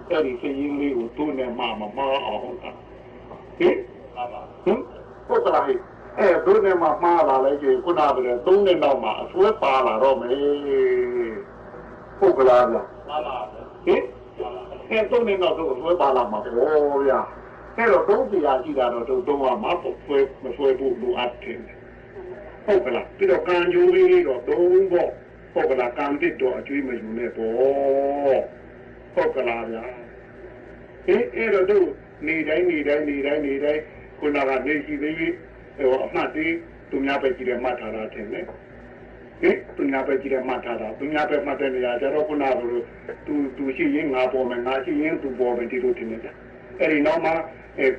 အဲ့ဒီစည်ရင်းလေးကိုသူ့နဲ့မအောင်တာဟင်ဟုတ်ကလားဟဲ့အဲ့သူ့နဲ့မှားလာလိုက်ကြီးခုနကလည်းသုံးနဲ့နောက်မှာအဆွဲပါလာတော့မယ်ဟုတ်ကလားဗျာဟင်အဲ့သုံးနဲ့နောက်တော့အဆွဲပါလာမှာပေါ့ဗျာအဲ့တော့သုံးတရားရှိတာတော့သုံးပါမှာဆွဲမဆွဲဖို့လိုအပ်တယ်ဟုတ်ကလားပြီးတော့ကံကြိုးလေးတော့သုံးဖို့ဟုတ်ကလားကံတစ်တော့အကျွေးမယူနဲ့ပေါ့ဟုတ်ကလားဗျာအဲ့တော့တို့နေတိုင်းခုနကနေရှိသေးဟိုအမှတ်သေးသူများပဲကြည့်တယ်မှတ်ထားတာထင်တယ်သူများပဲကြည့်တယ်မှတ်ထားတာသူများပဲမှတ်တဲ့နေရာကျတော့ခုနကလိုသူရှိရင်ငါပေါ်မယ်ငါရှိရင်သူပေါ်မယ်ဒီလိုထင်တယ်အဲ့ဒီနောက်မှ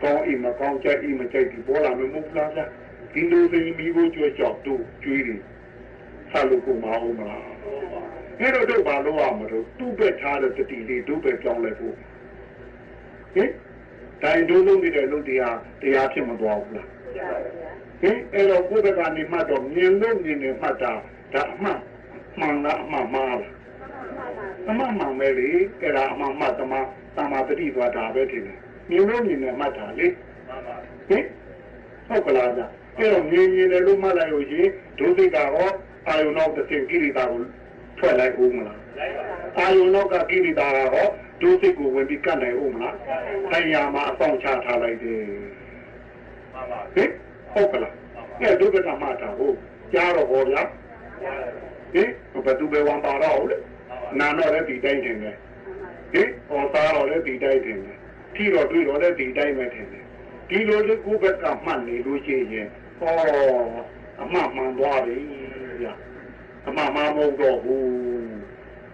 ကောင်းအိမ်မကောင်းကြိုက်အိမ်မကြိုက်ဒီပေါ်လာမယ်မဟုတ်လားဗျာဒီလိုသိမိကိုကြွကြောက်တို့ကျွေးတယ်ဆက်လို့ကိုမအောင်မလားအဲ့တော့တို့ဘာလို့ရမလို့သူ့ဘက်ထားတဲ့တတိလေးတို့ပဲကြောင်းလိုက်ဖို့တိုင်းတို့လုံးနေတဲ့လူတရားဖြစ်မသွားဘူးလားအဲ့တော့ကိုယ်ဘက်ကနေမှတော့မြင်လို့မြင်နေမှတ်တာဒါအမှန်မှန်လားအမှန်မှားလားအမှန်မှန်ပဲလေအဲ့ဒါအမှန်မှတ်သမာတတိသွားတာပဲထင်တယ်မြင်လို့မြင်နေမှတ်တာလေဟုတ်ကလားဗျအဲ့တော့မြင်တယ်လို့မှတ်လိုက်လို့ရှိရင်ဒုစိတ်ကတော့အာယုနောက်တစ်ဆင့်ကိရိတာကိုထွက်လိုက်ဦးမလားအာယုနောက်ကကိရိတာကတော့ဒုစိတ်ကိုဝင်ပြီးကတ်နိုင်ဦးမလားတရားမှာအဆောင်ချထားလိုက်တယ်ဟုတ်ကလားအဲ့ဒုက္ခတာမှတာဟုတ်ကြားတော့ဟောဗျာဘယ်သူပဲဝန်ပါတော့လေနာတော့လည်းဒီတိုင်းတင်တယ် သားတော်လည်းဒီတိုင်းတင်တယ်ထိတော်တွေ့တော်လည်းဒီတိုင်းပဲထင်တယ်ဒီလိုလေးကိုယ့်ဘက်ကမှတ်နေလို့ရှိရင်ဟောအမှန်မှန်သွားပြီဗျအမှန်မှန်မဟုတ်တော့ဘူး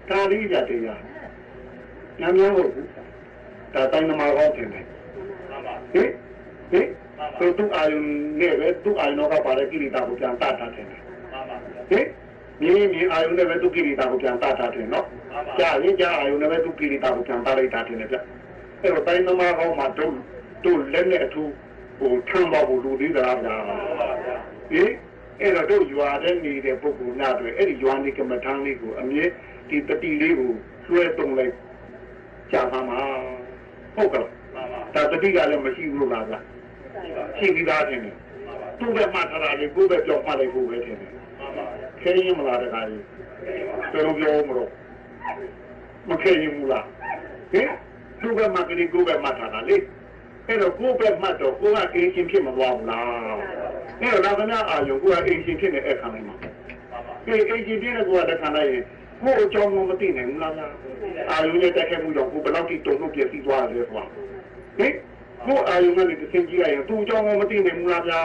ဒါလေးကြတရားညံ့ဟုတ်ဘူးဒါတိုင်းမှာဟောတင်တယ်သူအာယုန်နဲ့ပဲသူအာယုန်ကပါတဲ့ကိရိတာကိုပြန်တတ်တာတယ်မြင်းအာယုန်နဲ့ပဲသူကိရိတာကိုပြန်တတ်တာတယ်နော်ကြာရင်ကြာအာယုန်နဲ့ပဲသူကိရိတာကိုပြန်တတ်လိုက်တာတယ်ဗျအဲ့တော့တိုင်းမှာဟောမှာတို့လက်နဲ့အထူးဟိုထမ်းတော့ဘူးလူသေးတာဗျာအဲ့တော့တို့ရွာတဲ့နေတဲ့ပုဂ္ဂိုလ်များတွေအဲ့ဒီရွာနေကမ္မထမ်းလေးကိုအမြဲဒီတတိလေးကိုလွှဲတုံလိုက်ကြာပါမှာဟုတ်ကဲ့ဒါတတိကလည်းမရှိဘူးလို့လားဗျရှိပြီးသားတယ်သူ့ဘက်မှထားတာလေကိုယ့်ဘက်ပြောမှလိုက်ဖို့ပဲတယ်ခဲရင်မလားတခါကြီးပြောမလို့မခဲရင်မလားသူ့ဘက်မှကလေးကိုယ့်ဘက်မှထားတာလေအဲ့တော့ကိုယ့်ဘက်မှတော့ကိုကအင်းရှင်ဖြစ်မသွားဘူးလားအဲ့တော့ဒါကများအာယုံကိုကအင်းရှင်ဖြစ်နေအခါတိုင်းမှာအင်းရှင်ဖြစ်နေကိုကလက်ခံလိုက်ရင်ကိုအကြောင်းမသိနိုင်ဘူးလားအာယုံနဲ့တက်ခဲ့မှုတော့ကိုဘယ်လောက်ထိတုံ့ပြန်ပြည့်စည်သွားတယ်ဆိုတာကိုအာယုံနဲ့တစ်ဆင့်ကြည့်လိုက်ရင်သူအကြောင်းမသိနိုင်ဘူးလားဗျာ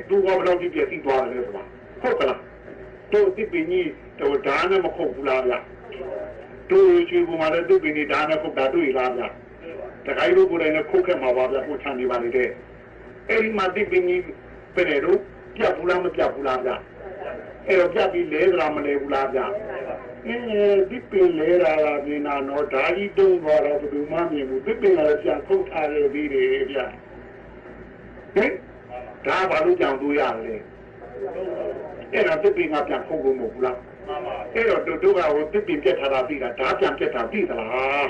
သူကဘယ်လောက်ထိပြည့်စည်သွားတယ်ဆိုတာဟုတ်ကလားတို့ဒီပင်ကြီးတို့ဒါနဲ့မခုတ်ဘူးလားဗျာတို့ချွေးပေါ်မှာလည်းသူပင်ကြီးဒါနဲ့ခုတ်တာတွေ့လားဗျာတခါကြီးတို့ကိုယ်တိုင်နဲ့ခုတ်ခဲ့မှာပါဗျာကိုချန်နေပါလေတဲ့အဲ့ဒီမှာဒီပင်ကြီးပြတယ်တို့ပြတ်ဘူးလားမပြတ်ဘူးလားဗျာအဲ့တော့ပြတ်ပြီးလဲသလားမလဲဘူးလားဗျာဒီပင်လဲလာပြီနာတော့ဓာကြီးတုံးသွားတော့ဘယ်သူမှမြင်ဘူးဒီပင်လည်းပြန်ခုတ်ထားရသေးတယ်ဗျာဒါဘာလို့ကြောင်တို့ရလဲအဲ့တော့ဒီပင်ကပြန်ခုတ်လို့မဟုတ်ဘူးလားအဲ့တော့တို့ကဟိုဒီပင်ပြတ်ထားတာပြီးတာဓာပြန်ပြတ်တာပြီးသလား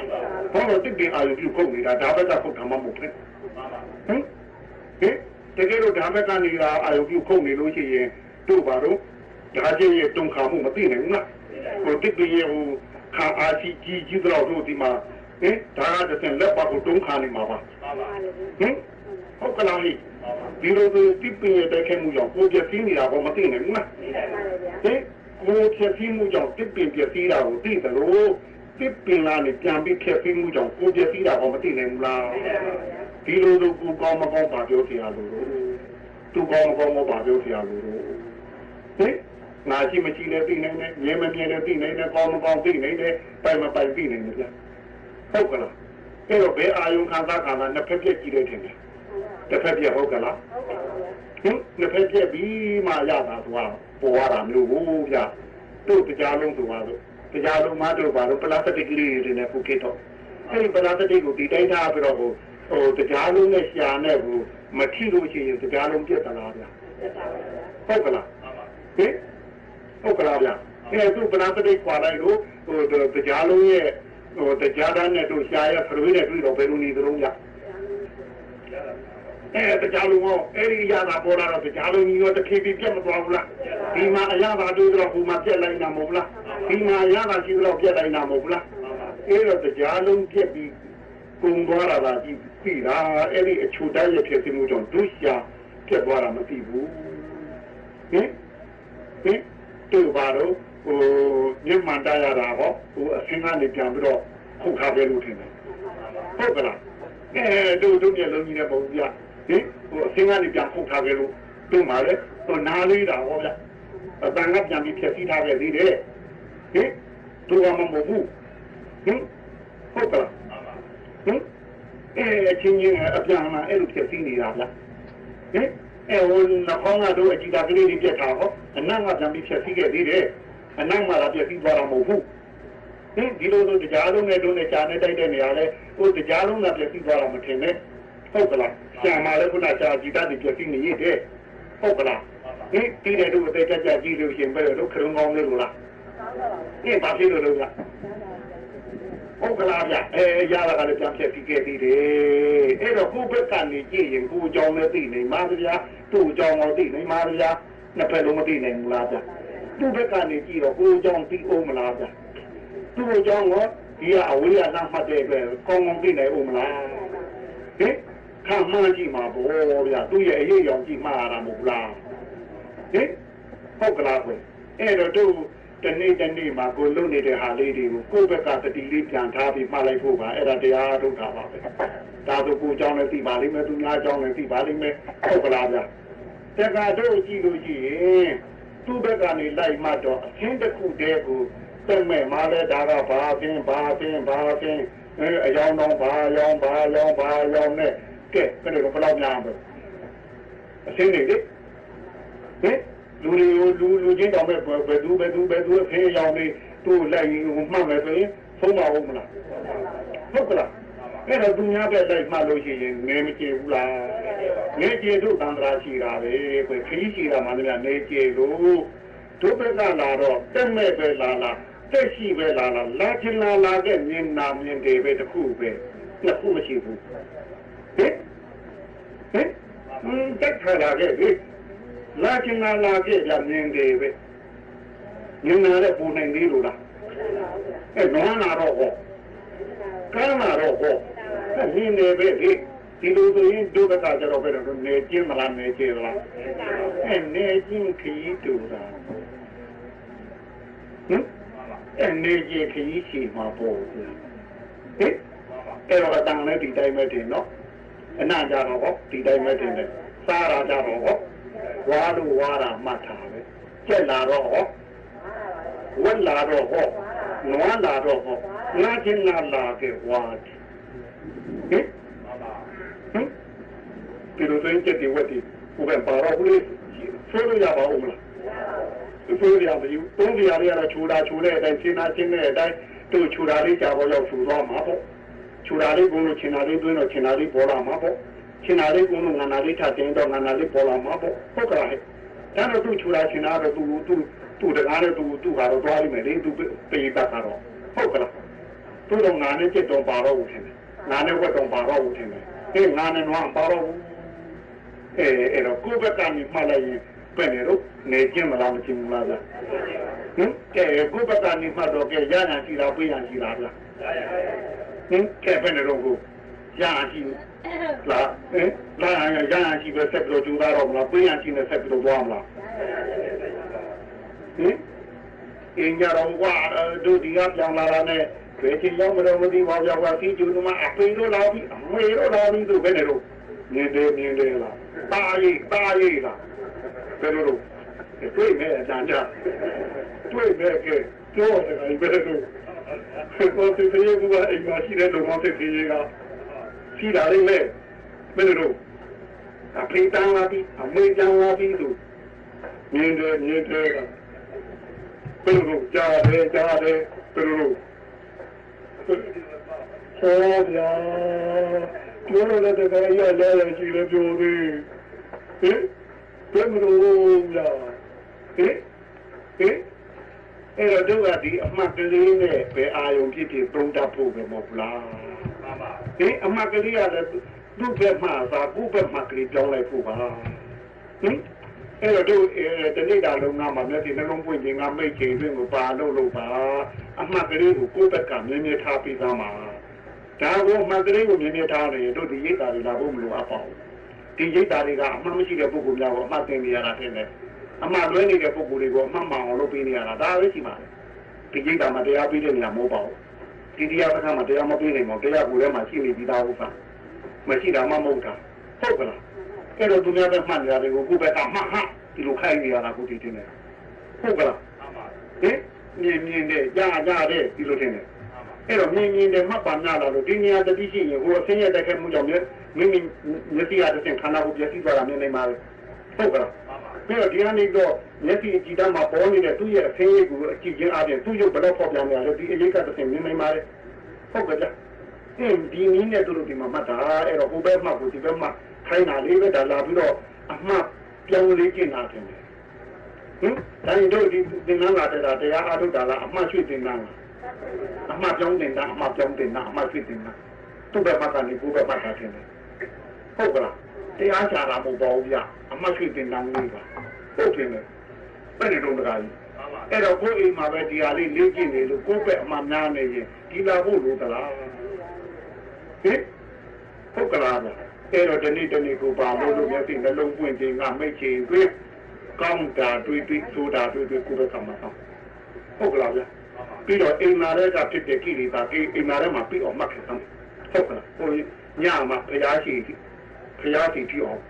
ဘာလို့ဒီပင်အာရုံပြုခုတ်နေတာဓာဘက်ကခုတ်တာမှမဟုတ်ဘူးတကယ်လို့ဓာဘက်ကနေအာရုံပြုခုတ်နေလို့ရှိရင်တို့ဘာလို့ဓာကြီးရဲ့တုံခါမှုမသိနိုင်ဘူးလားဟိုတစ်ပြေဟိုခါအားကြီးတော့တို့ဒီမှာဒါကတည်းကလက်ပါကိုတုံးခါနေမှာပါဟုတ်ကလားဒီလိုတစ်ပြေတဲ့ခဲမှုကြောင့်ကိုပြင်းနေတာကိုမသိနိုင်ဘူးလားကိုပြင်းမှုကြောင့်တစ်ပြေပြင်းတာကိုသိတယ်လို့တစ်ပင်လာနေပြန်ပြီးဖြတ်ပြီးမှုကြောင့်ကိုပြင်းတာကိုမသိနိုင်ဘူးလားဒီလိုလိုကိုကောင်းမကောင်းပါပြောပြရလို့သူကောင်းမကောင်းမပါပြောပြရလို့ငါရှိမရှိလည်းသိနိုင်တယ်မြဲမမြဲလည်းသိနိုင်တယ်ကောင်းမကောင်းသိနိုင်တယ်ပိုင်မပိုင်သိနိုင်တယ်ဗျဟုတ်ကလားအဲ့တော့ဘယ်အာယုံခံစားခံစားနှစ်ဖက်ပြက်ကြည့်တယ်ထင်တယ်တစ်ဖက်ပြက်ဟုတ်ကလားနှစ်ဖက်ပြက်ပြီးမှရတာသူကပေါ်ရတာမျိုးဘူးဗျတို့တရားလုံးဆိုပါတော့တရားလုံးမတို့ပါတော့ပလတ်စတစ်ကလေးတွေနဲ့ပုတ်ခဲ့တော့အဲ့ဒီပလတ်စတစ်ကိုဒီတိုင်းထားပြီးတော့ဟိုတရားလုံးနဲ့ရှာနဲ့ဟိုမထိလို့ရှိရင်တရားလုံးပြက်သလားဗျဟုတ်ကလားဟုတ်ကလားဗျအဲ့သူပလတ်စတစ်ခွာလိုက်လို့ဟိုတရားလုံးရဲ့ဟိုတရားတန်းနဲ့တို့ရှားရဖရွေးနဲ့တွေ့တော့ဘယ်လိုနေသလုံးဗျတရားလုံးရောအဲ့ဒီရတာပေါ်လာတော့တရားလုံးကြီးရောတစ်ခေတ်ပြတ်မသွားဘူးလားဒီမှာအရသာတွေ့တော့ဟိုမှာပြက်လိုက်တာမဟုတ်ဘူးလားဒီမှာအရသာရှိတော့ပြက်လိုက်တာမဟုတ်ဘူးလားအဲ့တော့တရားလုံးပြက်ပြီးကုံသွားတာကြည့်ပြီလားအဲ့ဒီအချူတိုင်းရဖြစ်မှုကြောင့်ဒုရှာပြက်သွားတာမသိဘူးတို့ပါတော့ဟိုညမှန်တရတာဟောဟိုအစင်းကနေပြန်ပြီးတော့ခုတ်ထားပဲလို့ထင်တယ်ဟုတ်ကလားတို့ပြလုံးကြီးတဲ့ပုံပြဟိုအစင်းကနေပြန်ခုတ်ထားပဲလို့တို့မှလည်းဟိုနားလေးတာဟောဗျအတန်ကပြန်ပြီးဖြည့်ဆည်းထားပဲသေးတယ်တို့ကမမဟုတ်ဘူးဟုတ်ကလားအချင်းချင်းအပြန်မှာအဲ့လိုဖြည့်ဆည်းနေတာဗျဟိုနှခေါင်းကတော့အကြည့်တာကလေးတွေပြတ်ထားဟောအနံ့ကပြန်ပြီးဖြည့်ဆည်းခဲ့သေးတယ်အနံ့မှာလည်းပြည့်စည်သွားတာမဟုတ်ဘူးဒီလိုဆိုတရားလုံးနဲ့တို့နဲ့ရှားနဲ့တိုက်တဲ့နေရာလဲဟိုတရားလုံးကပြည့်စည်သွားတာမထင်နဲ့ဟုတ်ကလားရှားမှာလည်းခုနရှားကြည်တတ်ပြီးပြည့်စည်နေရတဲ့ဟုတ်ကလားဒီတဲ့တို့အသေးကြကြည့်လို့ရှင်ပဲတို့ခရုံးကောင်းလေးလို့လားဘာဖြစ်လို့လဲဟုတ်ကလားဗျရတာကလည်းပြန်ပြည့်စည်ခဲ့သေးတယ်အဲ့တော့ကိုယ့်ဘက်ကနေကြည့်ရင်ကိုယ်ကြောင်းလည်းသိနေမှာဗျာသူ့ကြောင်းလည်းသိနေမှာဗျာနှစ်ဖက်လုံးမသိနိုင်ဘူးလားဗျာသူ့ဘက်ကနေကြည့်တော့ကိုယ်ကြောင်းသိအောင်မလားဗျာသူ့ကြောင်းကဒီကအဝေးကမှတ်တဲ့အတွက်ကောင်းကောင်းသိနိုင်အောင်မလားခံမှန်းကြည့်မှာပေါ့ဗျာသူ့ရဲ့အရေးရောင်ကြည့်မှားတာမဟုတ်လားဟုတ်ကလားကွအဲ့တော့တို့ နေ့မှာကိုလုံနေတဲ့ဟာလေးတွေကိုကိုယ့်ဘက်ကတတိလေးပြန်ထားပြီးမှတ်လိုက်ဖို့ပါအဲ့ဒါတရားထုတ်တာပါပဲဒါဆိုကိုเจ้าလည်းသိပါလိမ့်မယ်သူများเจ้าလည်းသိပါလိမ့်မယ်ဟုတ်ကလားဗျာတက္ကတို့ကြည့်လို့ရှိရင်သူ့ဘက်ကနေလိုက်မှတော့အချင်းတစ်ခုတည်းကိုတက်မဲ့မှလည်းဒါကဘာပင်အယောင်တော့ဘာယောင်နဲ့ကဲဘယ်လိုဘယ်လောက်များမလဲအချင်းတွေလေဟင်လူချင်းတောင်ပဲဘယ်သူအဖေးရောင်နေသူ့လိုက်မှတ်မယ်ဆိုရင်ဆုံးမဟုတ်မလားဟုတ်ကလားအဲ့တော့သူများပဲလိုက်မှတ်လို့ရှိရင်နေမကြည့်ဘူးလားနေကြည့်တို့တန်ត្រာရှိတာပဲခရီးရှိတာမှလည်းနေကြည့်လို့ဒုဘက်ကလာတော့တက်မဲ့ပဲလာတက်ရှိပဲလာချင်လာတဲ့မြင်နာမြင်တယ်ပဲတစ်ခုပဲနှစ်ခုမရှိဘူးဟင်တက်ခါလာခဲ့ပြီလာချင်လာခဲ့ကြမြင်တယ်ပဲမြင်နာတဲ့ပုံနိုင်သေးလို့လားအဲ့နွားလာတော့ဟောကမ်းလာတော့ဟောမြင်တယ်ပဲဒီလိုဆိုရင်ဒုက္ခကြတော့ပဲနေကျင်းမလားနေကျလားအဲ့နေကျင်းခီးတူတာနေကျခီးရှိမှာပေါ့ဟင်အဲ့တော့တန်လည်းဒီတိုင်းပဲတင်နော်အနာကြတော့ဟောဒီတိုင်းပဲတင်တယ်စားရကြတော့ဟောဝါလို့ဝါတာမှတ်ထားပဲကျက်လာတော့ဟောဝက်လာတော့ဟောနွားလာတော့ဟောငါချင်းလာခဲ့ဝါဟင်ဒီလိုဆိုရင်ကျက်ဒီဝက်ဒီဘုရားပါတော့ဘူးလေဆိုလို့ရပါဦးမလားဆိုရပါဘူးတုံးပြရလေးကတော့ခြူတဲ့အတိုင်းရှင်းတဲ့အတိုင်းတို့ခြူတာလေးကြာပေါ်ရောက်ခြူသွားမှာပေါ့ခြူတာလေးကုန်းလို့ချင်တာလေးတွင်းတော့ချင်တာလေးပေါ်လာမှာပေါ့ချင်တာလေးကုန်းလို့ငါနာလေးထတင်တော့ငါနာလေးပေါ်လာမှာပေါ့ဟုတ်ကဲ့ဒါတော့သူ့ခြူတာချင်တာတော့သူ့တကားနဲ့သူကတော့သွားလိမ့်မယ်လေသူပြေးတတ်တာတော့ဟုတ်ကဲ့သူတော့ငါနဲ့ကြက်တော့ပါတော့ဘူးထင်တယ်ငါနဲ့ဝက်တော့ပါတော့ဘူးထင်တယ်ငါနဲ့တော့ပါတော့ဘူးအဲ့တော့ကိုယ့်ဘက်ကနေမှတ်လိုက်ရင်ပဲနေတော့နေကျင်းမလားမကျင်းဘူးလားဗျကဲကိုယ့်ဘက်ကနေမှတ်တော့ကဲရဟန်ရှိတာပြေးရန်ရှိတာဗျကဲပဲနေတော့ကိုရဟန်ရှိလားလာရဟန်ရှိပဲဆက်ပြီးတော့ကြိုးသားတော့မလားပြေးရန်ရှိနေဆက်ပြီးတော့သွားမလားအင်းကြတော့ကွာတို့ဒီကပြောင်းလာတာနဲ့ဘယ်ချင်းရောက်မလို့မသိပါဘူးကွာစီကျူးမှာအပိလို့လာပြီးအမေလို့လာပြီးသူပဲနေတော့နေတယ်လားတာရေးလားဘယ်လိုတွေ့မဲ့အတန်ကြတွေ့မဲ့ကဲပြောတယ်ကဘယ်လိုကိုယ်တည်းကအိမ်မှာရှိတဲ့လူမောင်တဲ့ကြီးကရှိလာလိမ့်မယ်ဘယ်လိုအဖေတန်းလာပြီးအမေတန်းလာပြီးသူမြင်တယ်ဘယ်လိုကြားတယ်ဘယ်လိုဟောဗျာပြောလို့လည်းတကယ်ရလဲရှိလဲပြောသေးဘယ်လိုလဲအဲ့တော့တို့ကဒီအမှတ်ကလေးနဲ့ပဲအာယုံဖြစ်သုံးတတ်ဖို့ပဲမဟုတ်လားမှန်ပါအမှတ်ကလေးကလည်းသူ့ဘက်မှာသာကိုယ့်ဘက်မှာကလေးပြောင်းလိုက်ဖို့ပါအဲ့တော့တို့တနေ့တာလုံးကမှမျက်စိနှလုံးပွင့်ခြင်းကမိတ်ချိန်တွင်ကိုပါလို့ပါအမှတ်ကလေးကိုကိုယ့်ဘက်ကမြင်မြင်ထားပြီးသားမှာဒါကိုအမှတ်ကလေးကိုမြင်မြင်ထားတယ်တို့ဒီရိတ်တာတွေလာဖို့မလိုအပ်ပါဘူးဒီရိတ်တာတွေကအမှန်မရှိတဲ့ပုဂ္ဂိုလ်များကိုအမှတ်သိနေရတာတဲ့အမှလွဲနေတဲ့ပုဂ္ဂိုလ်တွေကိုအမှန်မှန်အောင်လုပ်ပေးနေရတာဒါပဲရှိပါတယ်ဒီကိစ္စမှာတရားပေးတဲ့နေရာမဟုတ်ပါဘူးဒီတရားပထမတရားမပေးနိုင်ပါဘူးတရားကိုယ်ထဲမှာရှိနေပြီးသားဥစ္စာမရှိတာမှမဟုတ်တာဟုတ်ကလားအဲ့တော့သူများပဲမှတ်နေရတယ်ကိုဘက်ကမှဟာဒီလိုခိုင်းနေရတာကိုဒီတင်နေဟုတ်ကလားမြင်တဲ့ကြားတဲ့ဒီလိုတင်နေအဲ့တော့မြင်တဲ့မှတ်ပါများလာလို့ဒီနေရာတတိရှိရင်ဟိုအစင်းရဲ့တက်ခဲ့မှုကြောင့်မိမိမျက်စိရတဲ့ခန္ဓာကိုပြည့်စည်သွားတာမြင်နေမှာဟုတ်ကလားပြီးတော့ဒီကနေတော့မျက်စိအကြည့်တမ်းမှာပေါ်နေတဲ့သူ့ရဲ့အဆင်းရဲကိုအကြည့်ချင်းအပြင်သူ့ရုပ်ဘယ်တော့ဖော်ပြနေရလဲဒီအရေးကတစ်ဆင့်မြင်နေမှာလေဟုတ်ကဲ့ဒီနည်းနဲ့တို့ဒီမှာမှတ်တာအဲ့တော့ဟိုဘက်မှကိုဒီဘက်မှခိုင်းတာလေးပဲဒါလာပြီးတော့အမှတ်ပြောင်းလေးကျင်တာတယ်ဒါရင်တို့ဒီသင်္ကန်းလာတဲ့တရားအားထုတ်တာလားအမှတ်ရွှေ့တင်တာလားအမှတ်ပြောင်းတင်တာအမှတ်ပြောင်းတင်တာအမှတ်ရွှေ့တင်တာသူ့ဘက်မှကနေကိုယ်ဘက်မှတာတင်တယ်ဟုတ်ကလားတရားချတာမဟုတ်ပါဘူးဗျအမှတ်ရွှေ့တင်တာလေးပါဟုတ်တယ်ပဲနေတော့တကားကြီးအဲ့တော့ကိုယ်အိမ်မှာပဲဒီဟာလေးလေ့ကျင့်နေလို့ကိုယ့်ဘက်အမှတ်များနေရင်ဒီလာဖို့လိုသလားဟုတ်ကလားအဲ့တော့ဒီနေ့ကိုပါလို့မျက်စိနှလုံးပွင့်ခြင်းကမိတ်ချင်တွေ့ကောင်းတာတွေ့ဆိုတာတွေ့ကိုယ်ဘက်ကမှဆောင် ဟုတ်ကလားဗျပြီးတော့အိမ်နာတဲ့ကဖြစ်တဲ့ကိလေသာအိမ်နာထဲမှာပြီးအောင်မှတ်ခဲ့သမ်းဟုတ်ကလားဟိုညမှာဖျားရှိပြီးအောင်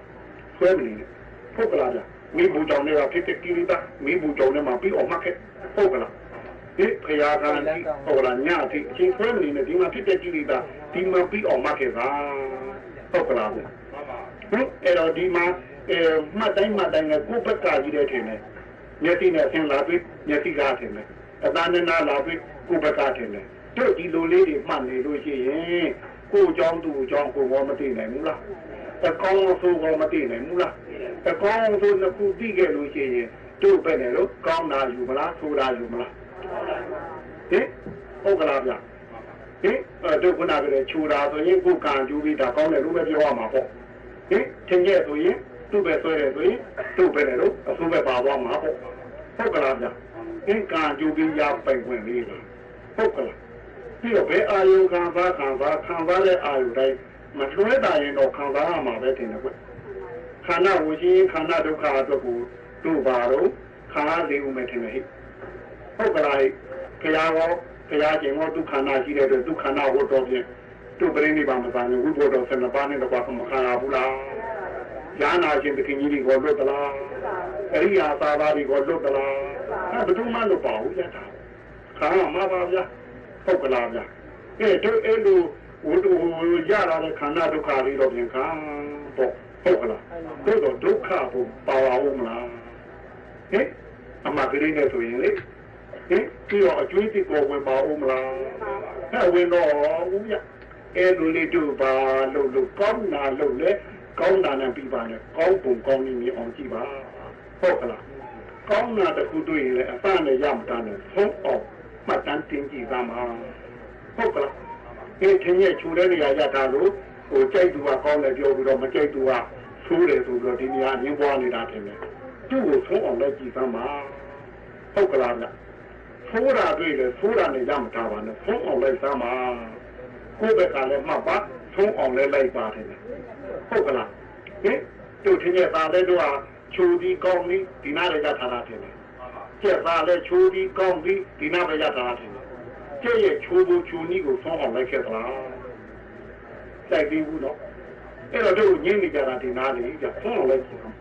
ဆွဲမနေနဲ့ဟုတ်ကလားဗျမိဘူးကြောင့်လည်းဖြစ်တဲ့ကိလေသာမိဘူးကြောင့်လည်းမှာပြီးအောင်မှတ်ခဲ့ဟုတ်ကလားဒီဖျားကဟုတ်ကလားညအထိအချိန်ဆွဲမနေနဲ့ဒီမှာဖြစ်တဲ့ကိလေသာဒီမှာပြီးအောင်မှတ်ခဲ့ပါဟုတ်ကလားဗျအဲ့တော့ဒီမှာမှတ်တိုင်းကကိုယ့်ဘက်ကကြီးတဲ့ထင်တယ်မျက်စိနဲ့ဆင်းလာပြီးမျက်စိကားထင်တယ်အတန်းနဲ့နားလာပြီးကိုယ့်ဘက်ကထင်တယ်တို့ဒီလိုလေးတွေမှတ်နေလို့ရှိရင်ကိုယ်ကြောင့်သူ့ကြောင့်ကိုယ်ဘောမသိနိုင်ဘူးလားအကောင်းဆုံးဘောမသိနိုင်ဘူးလားအကောင်းဆုံးတစ်ခုသိခဲ့လို့ရှိရင်တို့ပဲနဲ့လို့ကောင်းတာယူမလားဆိုတာယူမလားဟင်ဟုတ်ကလားဗျဟင်တို့ခုနကလည်းခြူတာဆိုရင်ကိုယ်ကံကျူပြီးဒါကောင်းတယ်လို့ပဲပြောရမှာပေါ့ဟင်သင်ရဲ့ဆိုရင်သူ့ပဲဆွဲတယ်ဆိုရင်တို့ပဲနဲ့လို့အဆိုးပဲပါသွားမှာပေါ့ဟုတ်ကလားဗျအင်းကံကျူပြီးရပိုင်ခွင့်လေးလားဟုတ်ကလားပြီးတော့ဘယ်အာယုခံစားတဲ့အာယုတိုင်းမလွဲတာရင်တော့ခံစားရမှာပဲတင်တယ်ကွခန္ဓာဝိရှင်ခန္ဓာဒုက္ခအတွက်ကိုတို့ပါတော့ခန္ဓာလေးဦးမယ်ထင်တယ်ဟိဟုတ်ကလားဟိဘုရားရှင်ကဒုက္ခနာရှိတဲ့အတွက်ဒုက္ခနာဝတ်တော်ဖြင့်တို့ပြိဋိဘံမသာနဲ့ဝိဘုဒ္ဓဆန္ဒပါနဲ့တော့ဘာမှမခံရဘူးလားญาณရှင်တခင်ကြီးတွေကိုလွတ်သလားအရိယာသာသာတွေကိုလွတ်သလားဘယ်သူမှလွတ်ပါဘူးဗျာခါမှာပါဗျာဟုတ်ကလားဗျာတို့အဲ့လိုဝိတုရလာတဲ့ခန္ဓာဒုက္ခလေးတော့ပြန်ခံပေါ့ဟုတ်ကလားတို့တော့ဒုက္ခကိုပါအောင်မလားဟင်အမကလေးနဲ့ဆိုရင်လေဟင်ပြီးတော့အကျွေးတိကိုဝင်ပါအောင်မလားဝင်တော့ဦးဗျအဲ့လိုလေးတို့ပါလို့ကောင်းတာလို့လေကောင်းတာနဲ့ပြီးပါနဲ့ကောင်းပုံကောင်းနေအောင်ကြည့်ပါဟုတ်ကလားကောင်းတာတစ်ခုတွေ့ရင်လည်းအစနဲ့ရမှတန်းနဲ့ဆုံးအောင်မှတ်တမ်းတင်ကြည့်သားမှာဟုတ်ကလားဒီထင်းရဲ့ခြူတဲ့နေရာရတာလို့ဟိုကြိုက်သူကကောင်းတယ်ပြောပြီးတော့မကြိုက်သူကဆိုးတယ်ဆိုပြီးတော့ဒီနေရာရင်းပွားနေတာထင်တယ်သူ့ကိုဆုံးအောင်လည်းကြည့်သားမှာဟုတ်ကလားဗျဆိုးတာတွေ့လေဆိုးတာနဲ့ရမှတာပါနဲ့ဆုံးအောင်လိုက်သားမှာကိုယ့်ဘက်ကလည်းမှတ်ပါဆုံးအောင်လည်းလိုက်ပါတယ်ဟုတ်ကလားဟင်တို့ထင်းရဲ့သားတဲ့တို့ကခြူပြီးကောင်းပြီးဒီနားလည်းရထားတာထင်တယ်ကျက်သားလည်းခြူပြီးကောင်းပြီးဒီနားပဲရထားတာထင်တယ်ကျက်ရဲ့ခြူဖို့ခြူနည်းကိုဆုံးအောင်လိုက်ခဲ့သလားတိုက်ပြီးဘူးတော့အဲ့တော့တို့ညင်းနေကြတာဒီနားလေးကြဆုံးအောင်လိုက်ကြည့်အောင်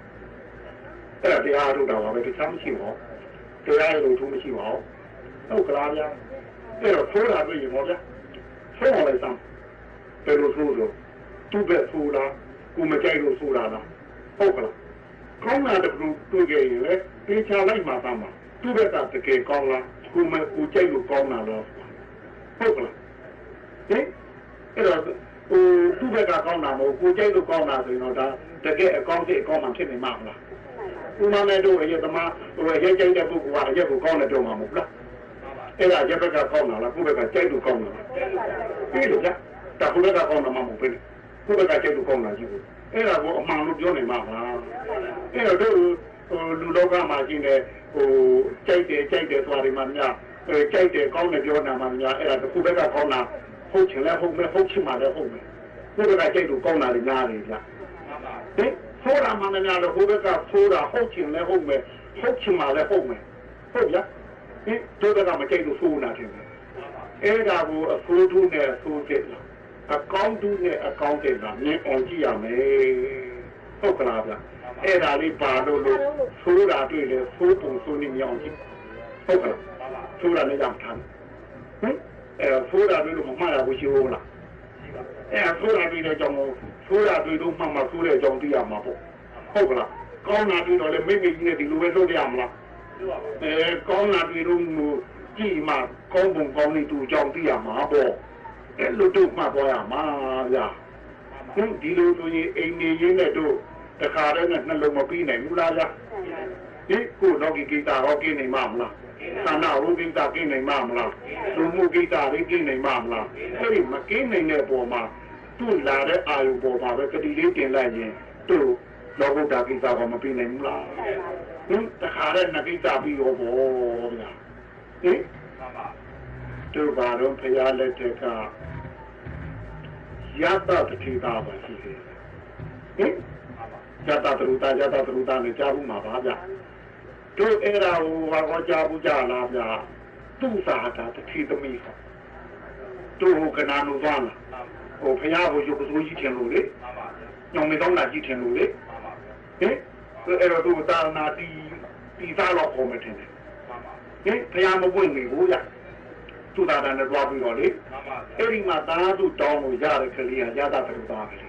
အဲ့ဒါတရားထုတ်တာပါပဲတခြားမရှိပါဘူးတရားရဲ့လို့သူမရှိပါဘူးဟုတ်ကလားဗျာအဲ့တော့ဆိုးတာတွေ့ရင်ဟောဗျာဆုံးအောင်လိုက်စမ်းဘယ်လိုဆိုးလို့သူ့ဘက်ဆိုးလားကိုမကြိုက်လို့ဆိုးတာလားဟုတ်ကလားကောင်းတာတခုတွေ့ကြရင်လေသိချလိုက်မှာသားမှာသူ့ဘက်ကတကယ်ကောင်းလားကိုကြိုက်လို့ကောင်းတာလားဟုတ်ကလားဟင်အဲ့တော့သူ့ဘက်ကကောင်းတာမဟုတ်ကိုကြိုက်လို့ကောင်းတာဆိုရင်တော့ဒါတကယ်အကောင်းစိတ်အကောင်းမှဖြစ်နေမှာမလားဥမာနဲ့တို့ရဲ့သမားရဲ့ကြိုက်တဲ့ပုဂ္ဂိုလ်ကအရက်ကိုကောင်းတယ်တော့မှာမဟုတ်လားအဲ့ဒါရက်ဘက်ကကောင်းတာလားကိုယ့်ဘက်ကကြိုက်လို့ကောင်းတာလားပြီးလို့ကြာဒါကိုယ့်ဘက်ကကောင်းတာမှမဟုတ်ဘူးကိုယ့်ဘက်ကကြိုက်လို့ကောင်းတာကြီးဘူးအဲ့ဒါကိုအမှန်လို့ပြောနေမှာလားအဲ့တော့တို့လူလောကမှာရှိနေကြိုက်တယ်သွားတယ်မှများကြိုက်တယ်ကောင်းတယ်ပြောနေမှာများအဲ့ဒါတစ်ခုဘက်ကကောင်းတာဟုတ်ချင်လဲဟုတ်မယ်ဟုတ်ချင်မှလည်းဟုတ်မယ်ကိုယ့်ဘက်ကကြိုက်လို့ကောင်းတာလည်းများတယ်ဗျဟင်ဆိုးတာမှများလို့ကိုယ့်ဘက်ကဆိုးတာဟုတ်ချင်လဲဟုတ်မယ်ဟုတ်ချင်မှလည်းဟုတ်မယ်ဟုတ်ဗျဟင်တို့ဘက်ကမကြိုက်လို့ဆိုးနေတာတယ်အဲ့ဒါကိုအဆိုးထုနဲ့အဆိုးတဲ့လားအကောင့်တူနဲ့အကောင့်တဲ့ကမြင်အောင်ကြည့်ရမယ်ဟုတ်ကလားဗျအဲ့ဒါလေးပါလို့ဆိုးတာတွေ့လေဆိုးပုံဆိုးနေမြောင်ကြည့်ဟုတ်ကလားဆိုးတာလည်းကြောက်ထားဟင်ဆိုးတာတွေ့လို့မမှားရဘူးရှိဘူးလားဆိုးတာတွေ့တဲ့ကြောင့်ဆိုးတာတွေ့လို့မှမဆိုးတဲ့အကြောင်းသိရမှာပေါ့ဟုတ်ကလားကောင်းတာတွေ့တော့လည်းမိမိကြီးနဲ့ဒီလိုပဲလုပ်ရမလားကောင်းတာတွေ့လို့ကြည့်မှကောင်းပုံကောင်းနေသူအကြောင်းသိရမှာပေါ့အဲ့လိုတို့မှပေါ်ရမှာဗျာဒီလိုဆိုရင်အိမ်နေရင်းနဲ့တို့တခါတည်းနဲ့နှလုံးမပြီးနိုင်ဘူးလားဗျာဒီကိုတော့ကိစ္စဟောကိနေမှာမလားသန္တာဝိကိစ္စကိနေမှာမလားလူမှုကိစ္စတွေကိနေမှာမလားအဲ့ဒီမကိနိုင်တဲ့ပုံမှာသူ့လာတဲ့အာယုပေါ်မှာပဲကတိလေးတင်လိုက်ရင်တို့လောကုတ္တကိစ္စကမပြီးနိုင်ဘူးလားတခါတည်းနကိစ္စပြီးရောပေါ့ဗျာဟင်တို့ဘာတော့ဖရာလက်ထက်ကယတ္တတတိတာပါရှိတယ်ဟင်ယတ္တတရုတာနဲ့ကြားဘူးမှာပါဗျတို့အဲ့ဒါဟိုဟောကြားဘူးကြလားဗျ tu sahata the tea the me tu canano vana o Payabo Yokozuji Tenure no me don't like eating Lule eh ever do Dana di Zalo Hometin eh Payamo Winnie Wuya to that and the Robbie Rolly every Mata to Don Yara Kalia Yada Rudavili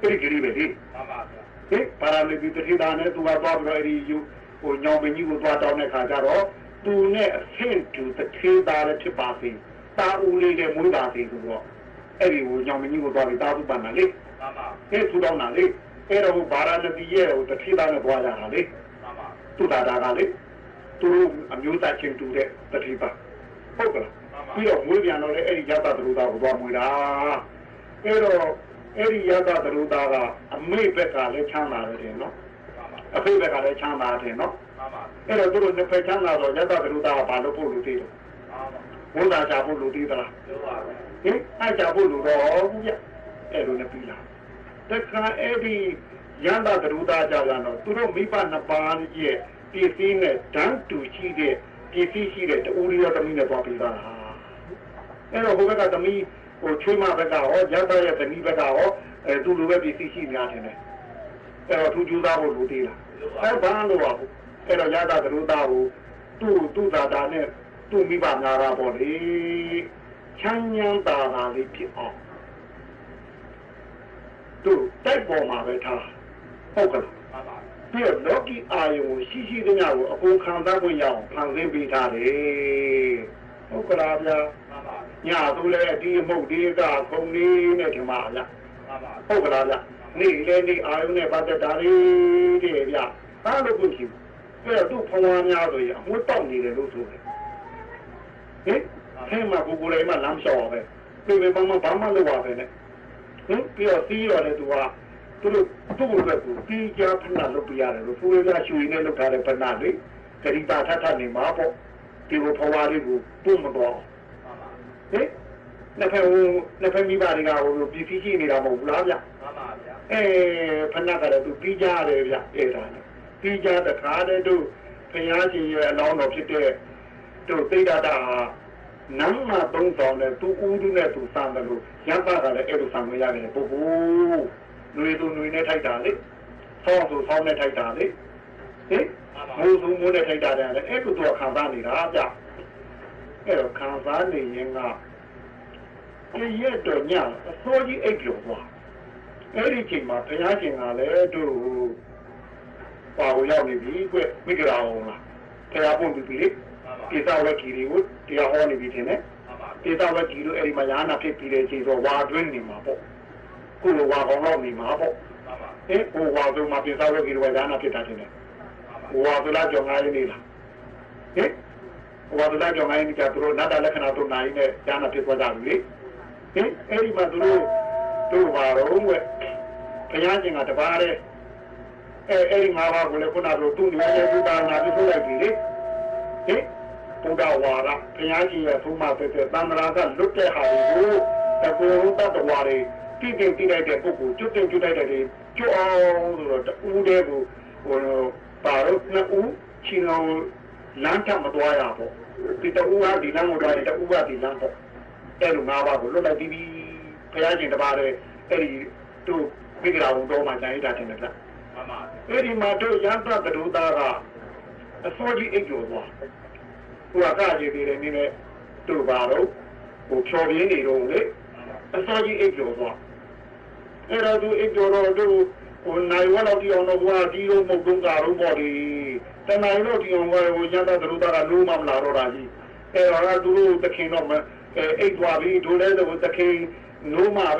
very gritty eh Paralibi the Hidane to our Bobby you or Yomi you would want on a Kajaro do not send to the $3 Chipati that only the Mudati to walk every young you would want without Banali eh to Donali Ero Barana the year with the Hidane Boyali to that Agali to amuse that came to the Tripa okay we don't move on any Yata Ruda Wamura Ero Eri Yata Ruda a Maypeka Lechana no a Paypeka Lechana no Ero do the Pechana or Yata Ruda Palopo Muda Jabu Ludita eh I Jabu Ludo Ero Napila the car every Yanda Ruda Jalano to Mipa Napan ye Tifine done to see the Tifi the Uria the Mina Papila Ero Hoga the me or Chima Bega or Yata the Nibega or to Lubi Tifi Yatine Ero to Juda Ludila I found Ero Yada Ruda to that Dane to Miba Nara body Chanyan Dana Lipi off to take Boma Beta Hogan Dear Loki, I will see the now who comes up with young Panzin Vitali Okalabia Yadule di Modiga Koni Netimaya Okalabia Nili Iron about the Dari Dia I look with you. Where do Pawanya, who don't need a little eh? Came up with a lamb shaw. Maybe Bama Bama the water. Pure sea or the Dua. To be Japan, Lupiano, who is actually in the Parapanadi, Carita Tatani Mapo, Pivo Pawari, Boom. Eh? Never me body out of BCG in Ramavia. Eh, Panaka to Pija area. Pija the card to Payaji along of it to Tata Nama Bones on the two Udune to Sandalu, Yapa ever somewhere in Popo, Nuidu Nuine Titali, Sonsu Sonne Titali, eh? Musu Mune Titali, Echo to a Kanzani Raja, Ero Kanzani Yenga. Yet, Young, a sorry egg of one. Everything my Payaji are to. While we only be with our own. They are going to be is our Kiri, they are only beating it. Is our Kiri, Eri Mayana, 50 days or war drinking Mapo. Who will walk along in Mapo? Eh, who was the Mapis our Kiri Wayana Pitatine? Who was the large young island? Eh? Was the large young island Capro, not a letter to 9, Jana Pipadari? Eh, Eri Maduro, to our own way. Payaging at the bar. Eri Mava will put out to the eh? Pudawara, Piagi, Fuma, Namrata, looked at how he grew, and grew up the worry, keeping the book, choosing to all the Udebu, or Barosna U, Chino, Lanta Maduayapo, Peter Ua, the Namurai, the Ua, the Lampo, Elu Mava, look at the Piagi, the Bari, Eri, to figure out Doma Jaida in the class. Eri Mato Yanta the Rudara, a 48 one. Who are guarded in a minute to Baro, who told any only, a 48 one. And I do it or do when I want of the honor war, Dio Mogunga body. Then I know the honor with Yanta the Rudara Luma Laroraji. And I do the king of Edwabi, to leather with the king Numa,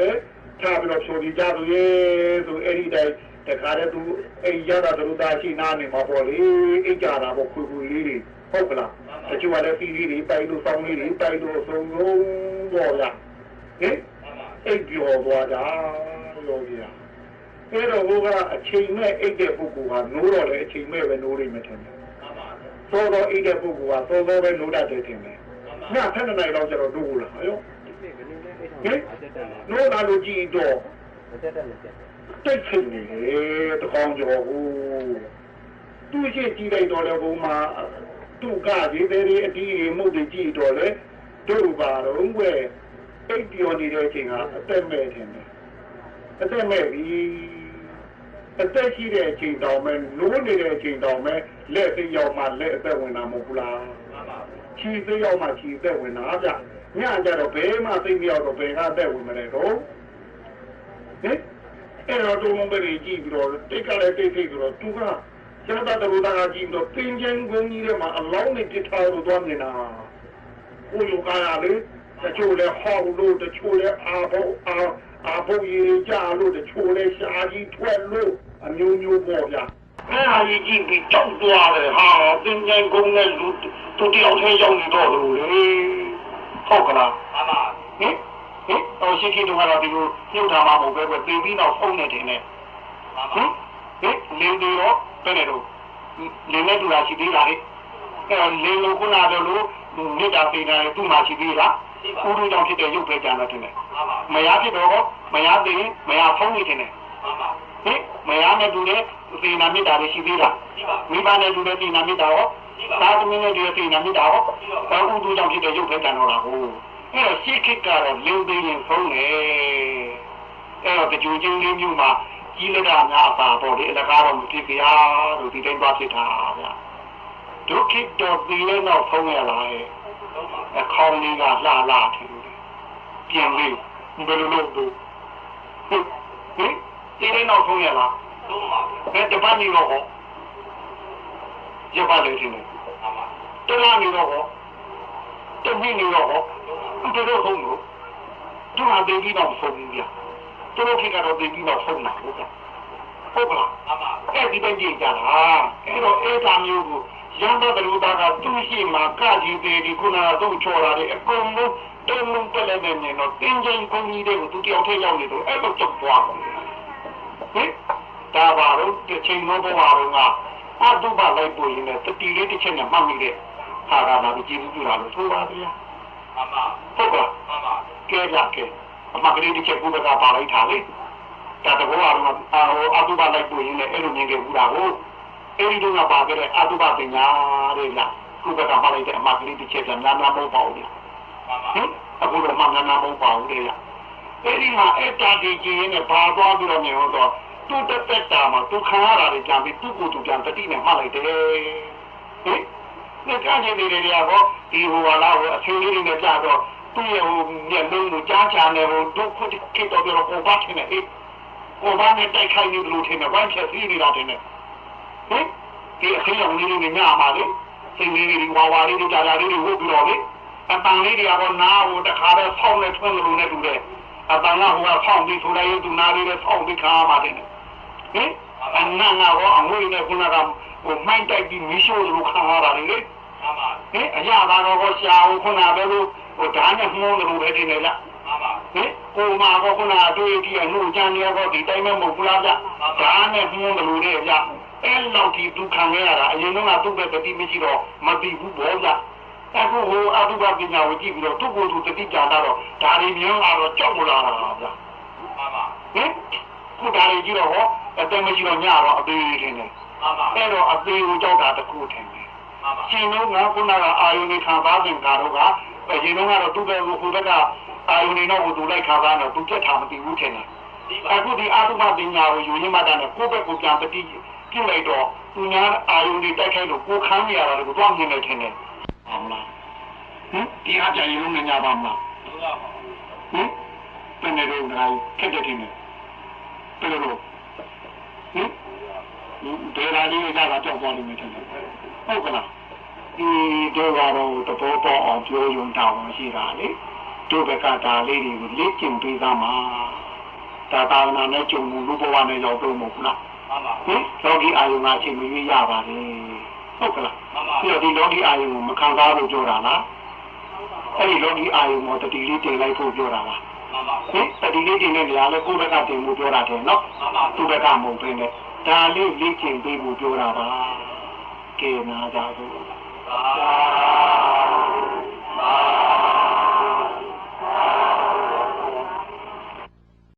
Tablet of Sodi to any day. The Karatu, a Yada Rudachi Nani Mapoli, a Yada Boku, Hopla, that you are a Fili, Paidu family, Paidu, so no Boya. Eh? Egg your water, Yogia. Pero a chain, a de Buku, no a chain, no limited. So, a de Buku, so no that thing. Now, 10 night of the Dula. Eh? No analogy door. Take the Conjo. 2些鸡肋多了不嘛သူကရေးသေးအတီးမှုတွေကြည့်တော့လေတို့ပါတော့ဝဲအိပ်ပြောနေတဲ့အချိန်ကအသက်မဲ့တယ်အသက်မဲ့ပြီအသက်ရှိတဲ့အချိန်တောင်မဲ့နိုးနေတဲ့အချိန်တောင်မဲ့လက်သိရောက်မှလက်အသက်ဝင်တာမဟုတ်ဘူးလားခြေသိရောက်မှခြေသက်ဝင်တာဗျညကြတော့ဘဲမှသိမရောက်တော့ဘယ်ကအသက်ဝင်မလဲတော့ဟင်အဲ့တော့တုံးလုံးပဲကြည့်ပြီးတော့တိတ်ကလည်းတိတ်ပြီးတော့သူကကျန်တဲ့လူသားကကြည့်တော့ပင်ကျန်းကုန်းကြီးထဲမှာအလောင်းနဲ့ပြထားလို့သွားမြင်တာကိုလူကရလေတချို့လဲဟောက်လို့တချို့လဲအာဘုတ်ရေကြလို့တချို့လဲရှာကြီးထွက်လို့အမျိုးမျိုးပေါ့ဗျာအဲ့ဒါကြီးကြည့်ပြီးကြောက်သွားတယ်ဟာပင်ကျန်းကုန်းနဲ့လူသူတယောက်ထဲရောက်နေတော့လို့လေဟုတ်ကလားမှန်ပါဟင်တော့ရှိခိတို့ကတော့ဒီလိုပြုတ်ထားမှာမဟုတ်ပဲပြင်ပြီးတော့ဖုံးနေတယ်နဲ့ဟင်လင်းတွေရောပဲနေတော့လင်းနဲ့တူတာရှိသေးလားလေအဲ့တော့လင်းလို့ခုနကတော့လို့မိတာပေးတယ်သူ့မှာရှိသေးလားဥဒုကြောင့်ဖြစ်တဲ့ရုပ်ပဲကြံတော့တယ်မရဖြစ်တော့မရသေးမရဖုံးနေတယ်ဟင်မရနဲ့တူတဲ့သေနာမိတာတွေရှိသေးလားမိဘနဲ့တူတဲ့သေနာမိတာရောသာသမီနဲ့တူတဲ့သေနာမိတာရောဘာဥဒုကြောင့်ဖြစ်တဲ့ရုပ်ပဲကြံတော့လားဟုတ်အဲ့တော့ရှိခိကတော့လင်းသေးရင်ဖုံးနေအဲ့တော့ကြိုးချင်းလေးမျိုးမှာကြီးလက်တာများအပါပေါ့လေအလကားတော့မဖြစ်ကြရလို့ဒီတိုင်းသွားဖြစ်တာဗျာဒုက္ခိတော်ပြီးလဲတော့ဖုံးရလာရဲ့အခေါင်းလေးကလှလာထင်တယ်ပြင်လေးဘယ်လိုလုပ်လို့ဟင်ဒီလဲတော့ဖုံးရလားဘယ်တပတ်နေတော့ဟောရပါလေထင်တယ်တလားနေတော့ဟောတမင်းနေတော့ဟောသူတို့ဟုတ်လို့သူဟာဒေဒီတော့ဖုံးပြသူတို့ကတော့ဒေဒီတော့ဖုံးတာဟုတ်ကဲ့ဟုတ်ကလားအဲ့ဒီပဲကြည့်ကြလားအဲ့တော့အဲ့ဒါမျိုးကိုရမ်းတဲ့လူသားကသူ့ရှိမှာကကြီးသေးဒီခုနကတော့ချော်လာတယ်အကုန်လုံးတုံးလုံးပက်လိုက်နေတော့တင်းချင်းကုန်ကြီးတွေကိုသူတယောက်ထဲရောက်နေတော့အဲ့လိုတော့သွားတယ်ဟင်ဒါပါတော့တစ်ချိန်တော့ဘာတော့ကအတုပလိုက်ပို့ရင်လည်းတတိလေးတစ်ချက်နဲ့မှတ်မိတဲ့ဟာကလာပြီးကြည့်ကြတာလို့ဆိုပါဗျာဟုတ်ကဲ့ကဲကြကဲအမကလေးတစ်ချက်ကိုပဲပါလိုက်တာလေဒါတဘောကတော့အတုပလိုက်ပို့ရင်လည်းအဲ့လိုမြင်ခဲ့ဘူးလားဟုတ်အဲ့ဒီတော့ကပါခဲ့တဲ့အတုပပညာတွေလားခုကမှလိုက်တဲ့အမကလေးတစ်ချက်ကနာနာမဟုတ်ပါဘူးဗျာဟင်အခုတော့မှနာနာမဟုတ်ပါဘူးလေအဲ့ဒီမှာအဲ့တာဒီကြီးရင်းနဲ့ဘာသွားပြီးတော့မြင်တော့သူ့တက်တက်တာမှာသူခံရတာတွေကြံပြီးသူ့ကိုယ်သူကြံတတိနဲ့မှတ်လိုက်တယ်ဟင်ဒီကနေ့တွေကတော့ဒီဟိုလာဟိုအချင်းလေးတွေနဲ့ကြာတော့သူ့ရဲ့ဟိုမျက်လုံးကိုကြားချာနေဟိုဒုက္ခတိတော့ပြောကိုဘာထင်နေကိုဘာနဲ့တိုက်ခိုက်နေလို့ထင်တယ်ဘာချက်စီးနေတာထင်တယ်ဟင်ဒီအချင်းရောင်လေးတွေညမှာလေစိတ်လေးတွေဝါဝါလေးတွေကြာကြာလေးတွေဟုတ်ပြီးတော့လေအပန်းလေးတွေကတော့နားဟိုတခါတော့ဆောင်းနဲ့ထွန်းလို့နဲ့တူတယ်အပန်းကဟိုကဆောင်းပြီးဆိုလိုက်ရင်သူနားလေးတွေဆောင်းပြီးခါမှတယ်ဟင်အနန္နာရောအငွေနဲ့ခုနကဟိုမိုင်းတိုက်ပြီးမီးရှို့လို့ခါရတာလေဟင်အရာကတော့ရှာဟိုခုနပဲလို့ဟိုဓာတ်နဲ့မှုန်းလို့ပဲတင်နေလားဟင်ကိုမာကခုနအတွေ့အကြည့်အမှုချမ်းရောဒီတိုင်းမဲ့မဟုတ်ဘူးလားဗျဓာတ်နဲ့မှုန်းလို့လေဗျအဲ့လောက်ဒီဒုက္ခနဲ့ရတာအရင်ကသူ့ပဲတတိမရှိတော့မသိဘူးဘောဗျအခုဟိုအတုပပညာကိုကြည့်ပြီးတော့သူ့ကိုယ်သူတတိကြတာတော့ဒါတွေမြင်လာတော့ကြောက်လာတာဗျဟင်ခုဒါတွေကြည့်တော့ဟောအတမရှိတော့ညတော့အသေးလေးထင်တယ်အဲ့တော့အသေးကိုကြောက်တာတခုထင်တယ်ရှင်တို့ကခုနကအာယုန်ခံစားစဉ်ကတော့ကအရင်ကတော့သူ့ပဲဟိုဘက်ကအာယုန်တော့ဟိုသူလိုက်ခါသားတော့သူပြတ်တာမသိဘူးထင်တယ်အခုဒီအတုပပညာကိုယူရင်းမှတည်းကိုယ့်ဘက်ကိုပြန်တတိကြည့်လိုက်တော့သူများအာယုန်တိုက်ခိုက်လို့ကိုခမ်းနေရတာကိုတော့မြင်နေထင်တယ်ဟုတ်လားဟင်ဒီအကြိုင်လုံးနဲ့ညပါမလားဟင်ဘယ်နဲ့တော့ခက်တဲ့ထင်တယ်ဘယ်လိုဒေရာလေးကကြောက်သွားလို့မထင်ဘူးဟုတ်ကလားဒီတို့ကတော့တဘောပေါ်အောင်ပြောရုံတောင်းရှိတာလေတို့ဘက်ကဒါလေးတွေကိုလေ့ကျင့်ပေးသားမှာဒါသာနာနဲ့ကြုံမှုလူဘဝနဲ့ရောက်တော့မဟုတ်လားဟင်လောကီအာယုံကအချိန်မရွေးရပါလေဟုတ်ကလားပြီးတော့ဒီလောကီအာယုံကိုမခံစားလို့ပြောတာလားအဲ့ဒီလောကီအာယုံကိုတတိလေးတင်လိုက်ဖို့ပြောတာလားဟင်တတိလေးတင်တဲ့နေရာလဲကိုယ့်ဘက်ကတင်မှုပြောတာတယ်နော်သူ့ဘက်ကမဟုတ်ဘဲနဲ့ဒါလေးလေ့ကျင့်ပေးဖို့ပြောတာပါကဲနာကြစို့